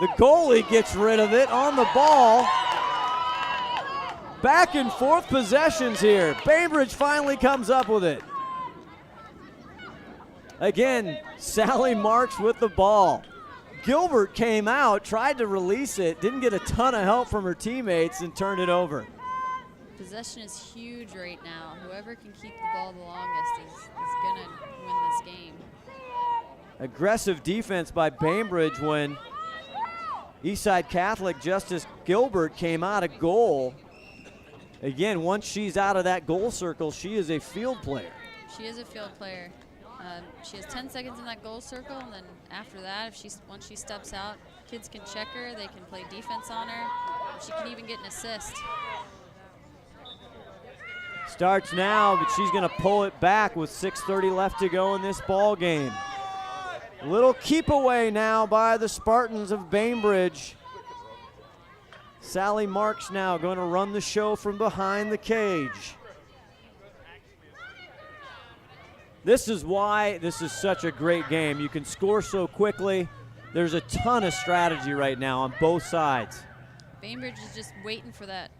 The goalie gets rid of it on the ball. Back and forth possessions here. Bainbridge finally comes up with it. Again, Sally Marks with the ball. Gilbert came out, tried to release it, didn't get a ton of help from her teammates, and turned it over. Possession is huge right now. Whoever can keep the ball the longest is going to win this game. Aggressive defense by Bainbridge when Eastside Catholic Justice Gilbert came out of goal. Again, once she's out of that goal circle, she is a field player. She is a field player. She has 10 seconds in that goal circle, and then after that, once she steps out, kids can check her, they can play defense on her. She can even get an assist. Starts now, but she's going to pull it back with 6:30 left to go in this ball game. Little keep away now by the Spartans of Bainbridge. Sally Marks now going to run the show from behind the cage. This is why this is such a great game. You can score so quickly. There's a ton of strategy right now on both sides. Bainbridge is just waiting for that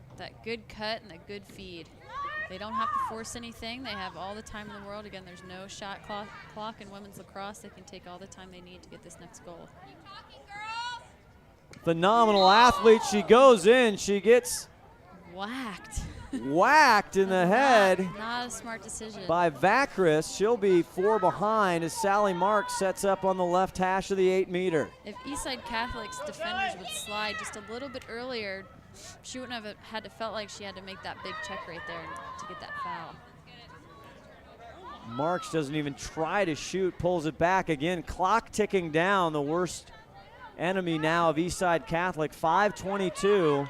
good cut and that good feed. They don't have to force anything. They have all the time in the world. Again, there's no shot clock in women's lacrosse. They can take all the time they need to get this next goal. Phenomenal athlete. She goes in. She gets whacked in the head. Not a smart decision. By Vacris. She'll be 4 behind as Sally Marks sets up on the left hash of the 8-meter. If Eastside Catholic's defenders would slide just a little bit earlier, she wouldn't have had to felt like she had to make that big check right there to get that foul. Marks doesn't even try to shoot, pulls it back again. Clock ticking down, the worst enemy now of Eastside Catholic. 5:22.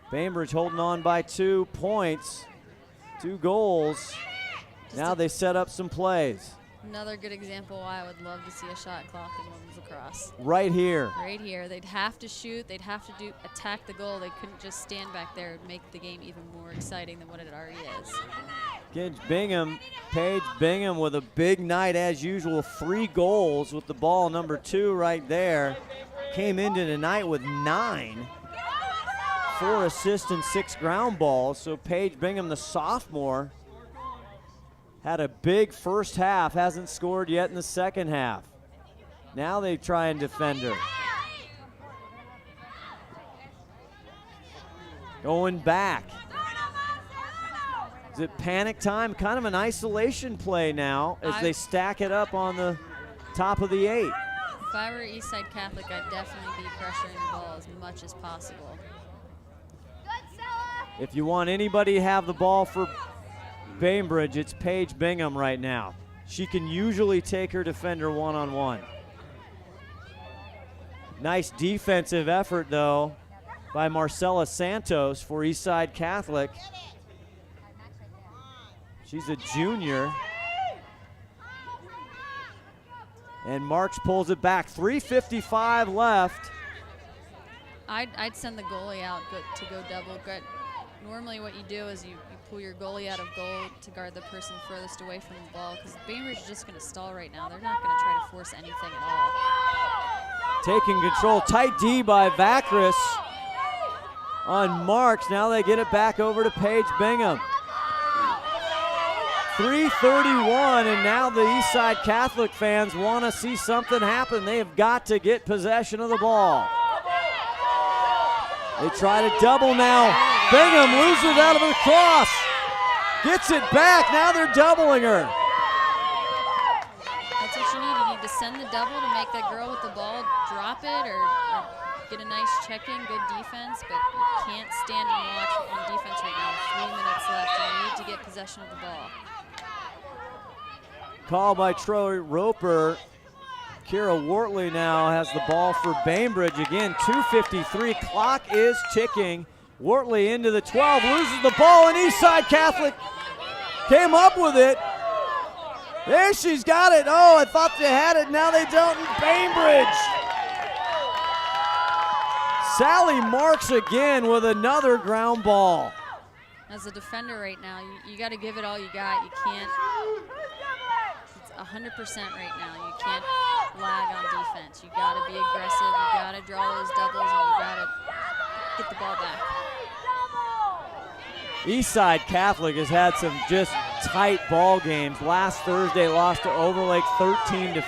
Bainbridge holding on by 2 points, 2 goals. Now they set up some plays. Another good example why I would love to see a shot clock in women's lacrosse. Right here. Right here. They'd have to shoot. They'd have to attack the goal. They couldn't just stand back there and make the game even more exciting than what it already is. Paige Bingham with a big night as usual. 3 goals with the ball, number 2 right there. Came into tonight with 9. 4 assists and 6 ground balls. So Paige Bingham, the sophomore, had a big first half, hasn't scored yet in the second half. Now they try and defend her. Going back. Is it panic time? Kind of an isolation play now as they stack it up on the top of the 8. If I were Eastside Catholic, I'd definitely be pressuring the ball as much as possible. If you want anybody to have the ball for Bainbridge, it's Paige Bingham right now. She can usually take her defender one-on-one. Nice defensive effort, though, by Marcella Santos for Eastside Catholic. She's a junior. And Marks pulls it back. 3:55 left. I'd send the goalie out to go double. Normally what you do is you pull your goalie out of goal to guard the person furthest away from the ball, because Bainbridge is just going to stall right now. They're not going to try to force anything at all. Taking control. Tight D by Vacris on Marks. Now they get it back over to Paige Bingham. 3:31, and now the Eastside Catholic fans want to see something happen. They have got to get possession of the ball. They try to double now. Bingham loses out of the cross. Gets it back. Now they're doubling her. That's what you need. You need to send the double to make that girl with the ball drop it or get a nice check-in, good defense, but you can't stand and watch on defense right now. 3 minutes left. You need to get possession of the ball. Call by Troy Roper. Kira Wortley now has the ball for Bainbridge. Again, 2:53. Clock is ticking. Wortley into the 12, loses the ball, and Eastside Catholic came up with it. There she's got it. Oh, I thought they had it. Now they don't. Bainbridge. Sally Marks again with another ground ball. As a defender right now, you got to give it all you got. You can't. It's 100% right now. You can't lag on defense. You got to be aggressive. You got to draw those doubles, and you got to get the ball back. Eastside Catholic has had some just tight ball games. Last Thursday lost to Overlake 13-15.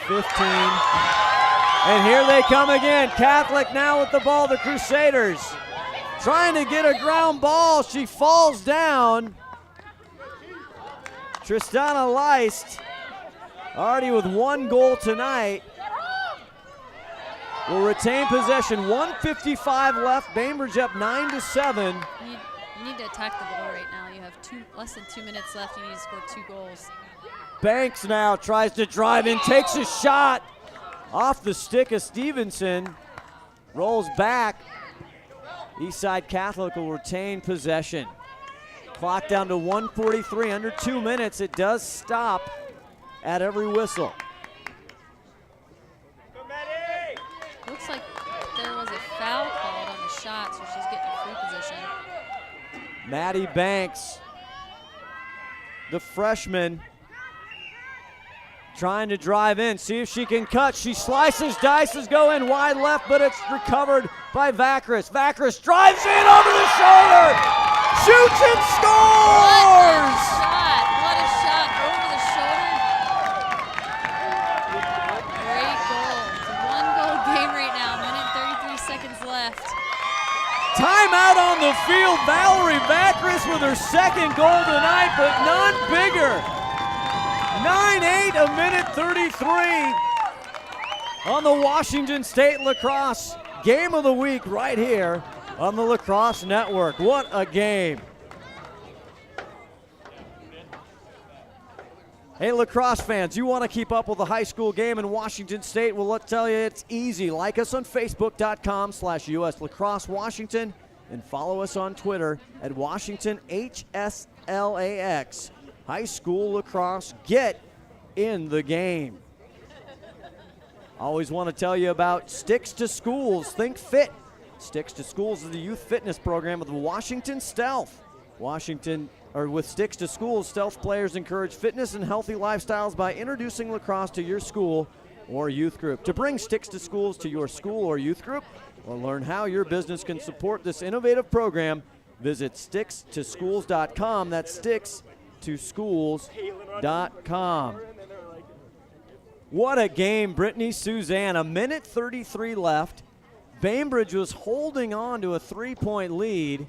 And here they come again. Catholic now with the ball, the Crusaders. Trying to get a ground ball. She falls down. Tristana Leist, already with 1 goal tonight, will retain possession. 1:55 left. Bainbridge up 9-7. You need to attack the ball right now. You have less than 2 minutes left. You need to score 2 goals. Banks now tries to drive in, takes a shot off the stick of Stevenson. Rolls back. Eastside Catholic will retain possession. Clock down to 1:43, under 2 minutes. It does stop at every whistle. Looks like there was a foul called on the shot, so she's getting a free position. Maddie Banks, the freshman, trying to drive in, see if she can cut. She slices, dices, go in wide left, but it's recovered by Vacris. Vacris drives in over the shoulder, shoots and scores! What a shot over the shoulder. Great goal. It's a 1-goal game right now, minute 33 seconds left. Timeout on the field. Valerie Vacris with her 2nd goal tonight, but none bigger. 9-8, a minute 33 on the Washington State Lacrosse Game of the Week right here on the Lacrosse Network. What a game. Hey, lacrosse fans, you want to keep up with the high school game in Washington State? Well, let's tell you it's easy. Like us on Facebook.com/US Lacrosse Washington and follow us on Twitter at Washington HSLAX. High school lacrosse, get in the game. Always want to tell you about Sticks to Schools. Think fit. Sticks to Schools is the youth fitness program of the Washington Stealth. With Sticks to Schools, Stealth players encourage fitness and healthy lifestyles by introducing lacrosse to your school or youth group. To bring Sticks to Schools to your school or youth group, or learn how your business can support this innovative program, visit stickstoschools.com. That's stickstoschools.com. What a game, Brittany Suzanne. A minute 33 left. Bainbridge was holding on to a 3-point lead,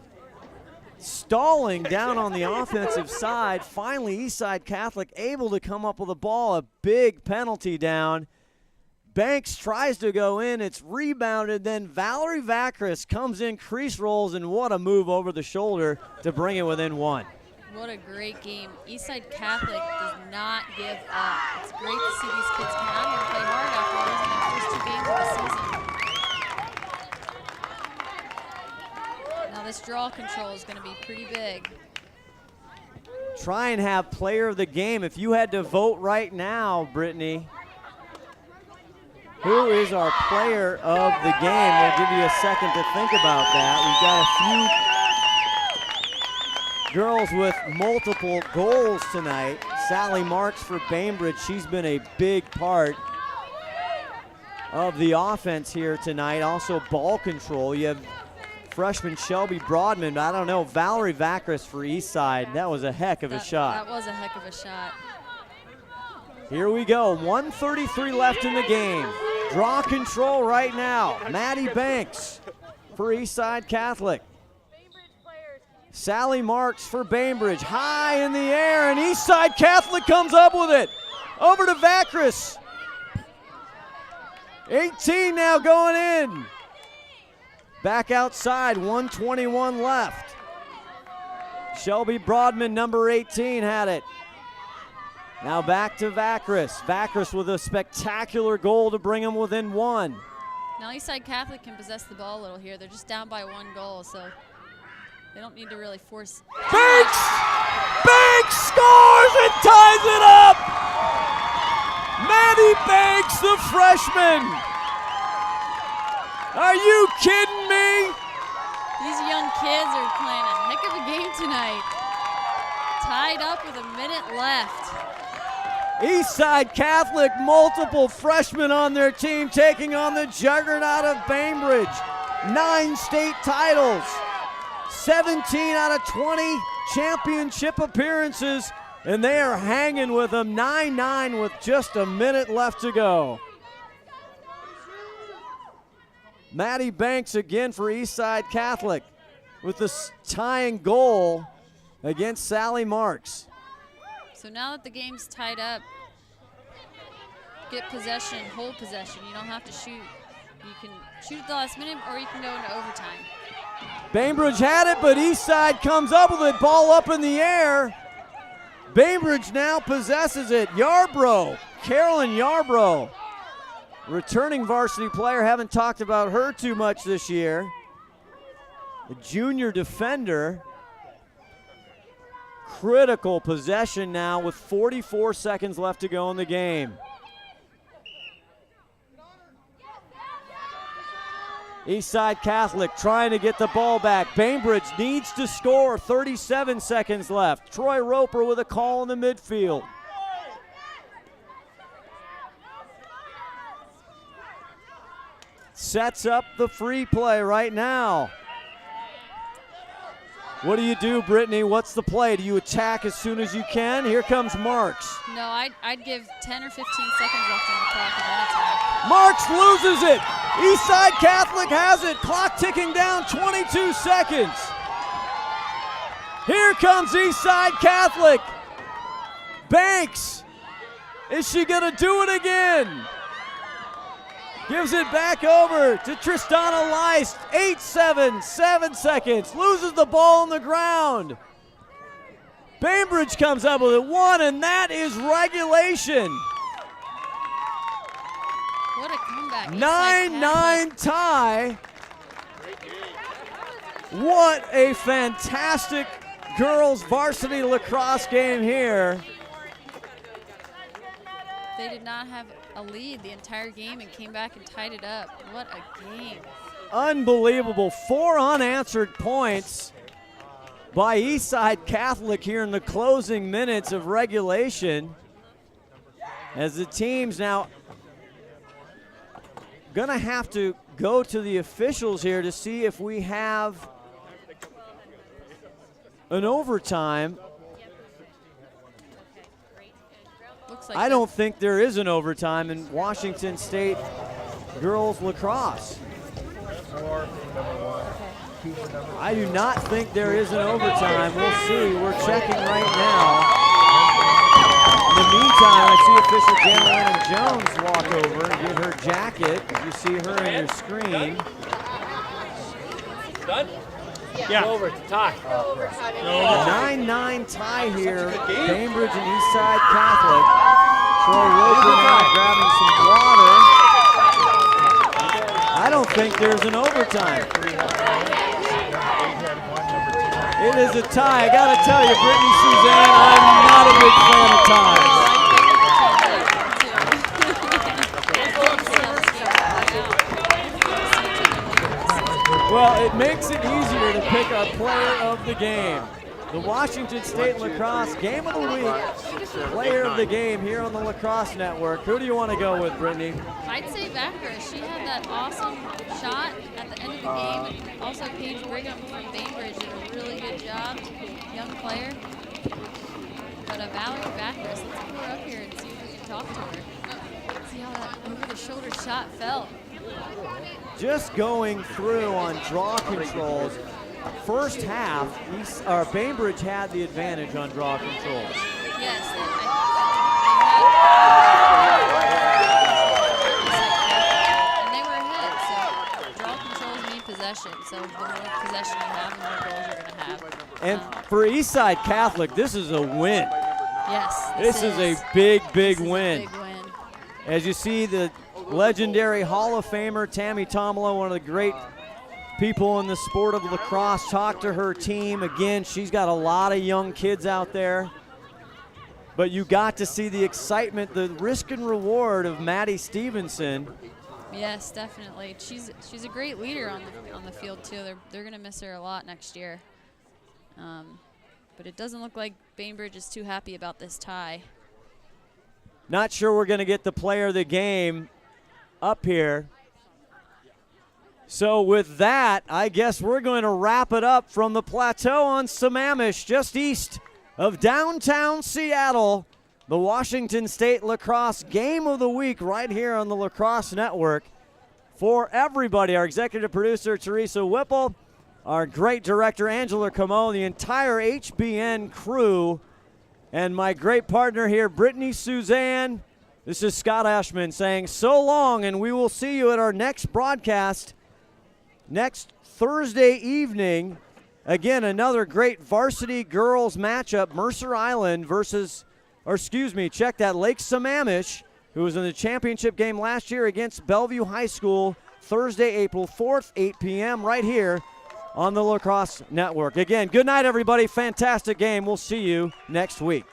stalling down on the offensive side. Finally, Eastside Catholic able to come up with a ball, a big penalty down. Banks tries to go in, it's rebounded, then Valerie Vacris comes in, crease rolls, and what a move over the shoulder to bring it within 1. What a great game. Eastside Catholic does not give up. It's great to see these kids come out here and play hard after losing their first 2 games of the season. Now this draw control is going to be pretty big. Try and have player of the game. If you had to vote right now, Brittany, who is our player of the game? We'll give you a second to think about that. We've got a few girls with multiple goals tonight. Sally Marks for Bainbridge. She's been a big part of the offense here tonight. Also ball control. You have freshman Shelby Broadman. I don't know, Valerie Vacris for Eastside. That was a heck of a shot. That was a heck of a shot. Here we go, 1:33 left in the game. Draw control right now. Maddie Banks for Eastside Catholic. Sally Marks for Bainbridge. High in the air, and Eastside Catholic comes up with it. Over to Vacris. 18 now going in. Back outside, 1:21 left. Shelby Broadman, number 18, had it. Now back to Vacris. Vacris with a spectacular goal to bring them within 1. Now Eastside Catholic can possess the ball a little here. They're just down by 1 goal, so they don't need to really force. Banks! Banks scores and ties it up! Maddie Banks, the freshman. Are you kidding me? These young kids are playing a heck of a game tonight. Tied up with a minute left. Eastside Catholic, multiple freshmen on their team, taking on the juggernaut of Bainbridge. 9 state titles, 17 out of 20 championship appearances, and they are hanging with them 9-9 with just a minute left to go. Maddie Banks again for Eastside Catholic with the tying goal against Sally Marks. So now that the game's tied up, get possession, hold possession. You don't have to shoot. You can shoot at the last minute or you can go into overtime. Bainbridge had it, but Eastside comes up with it, ball up in the air. Bainbridge now possesses it. Yarbrough, Carolyn Yarbrough, returning varsity player. Haven't talked about her too much this year. The junior defender. Critical possession now with 44 seconds left to go in the game. Eastside Catholic trying to get the ball back. Bainbridge needs to score, 37 seconds left. Troy Roper with a call in the midfield. Sets up the free play right now. What do you do, Brittany? What's the play? Do you attack as soon as you can? Here comes Marks. No, I'd give 10 or 15 seconds left on the clock and then attack. Marks loses it. Eastside Catholic has it. Clock ticking down, 22 seconds. Here comes Eastside Catholic. Banks. Is she going to do it again? Gives it back over to Tristana Leist. 8-7, 7 seconds. Loses the ball on the ground. Bainbridge comes up with it. 1, and that is regulation. What a comeback. Eastside 9-9 tie. What a fantastic girls varsity lacrosse game here. They did not have a lead the entire game and came back and tied it up. What a game. Unbelievable. 4 unanswered points by Eastside Catholic here in the closing minutes of regulation, as the team's now gonna have to go to the officials here to see if we have an overtime. Looks like I don't think there is an overtime in Washington State girls lacrosse. I do not think there is an overtime. We'll see. We're checking right now. In the meantime, I see official Jan Jones walk over and get her jacket. You see her on your screen. Done? Yeah. Over to tie. 9-9 tie here. Bainbridge and Eastside Catholic. Troy Roper now grabbing some water. I don't think there's an overtime. It is a tie. I got to tell you, Brittany Suzanne, I'm not a big fan of ties. Well, it makes it easier to pick a player of the game. The Washington State Lacrosse Game of the Week, player of the game here on the Lacrosse Network. Who do you want to go with, Brittany? I'd say Becker. She had that awesome shot at the end of the game. And also Paige Brigham from Bainbridge did a really good job. Young player. But Valerie Backrus, let's put her up here and see if we can talk to her. See how that over-the-shoulder shot felt. Just going through on draw controls. First half, Bainbridge had the advantage on draw controls. Yes, and they were ahead. So draw controls mean possession. So the more possession you have, the more goals you're going to have. And for Eastside Catholic, this is a win. Yes, This is a big, big This is a win. big win. As you see, the legendary Hall of Famer Tammy Tomala, one of the great people in the sport of lacrosse, talk to her team. Again, she's got a lot of young kids out there. But you got to see the excitement, the risk and reward of Maddie Stevenson. Yes, definitely. She's a great leader on the field too. They're going to miss her a lot next year. But it doesn't look like Bainbridge is too happy about this tie. Not sure we're going to get the player of the game up here. So with that, I guess we're going to wrap it up from the plateau on Sammamish, just east of downtown Seattle. The Washington State Lacrosse Game of the Week right here on the Lacrosse Network. For everybody, our executive producer, Teresa Whipple, our great director, Angela Camo, the entire HBN crew, and my great partner here, Brittany Suzanne. This is Scott Ashman saying so long, and we will see you at our next broadcast next Thursday evening. Again, another great varsity girls matchup, Mercer Island check that, Lake Sammamish, who was in the championship game last year against Bellevue High School, Thursday, April 4th, 8 p.m. right here on the Lacrosse Network. Again, good night, everybody. Fantastic game. We'll see you next week.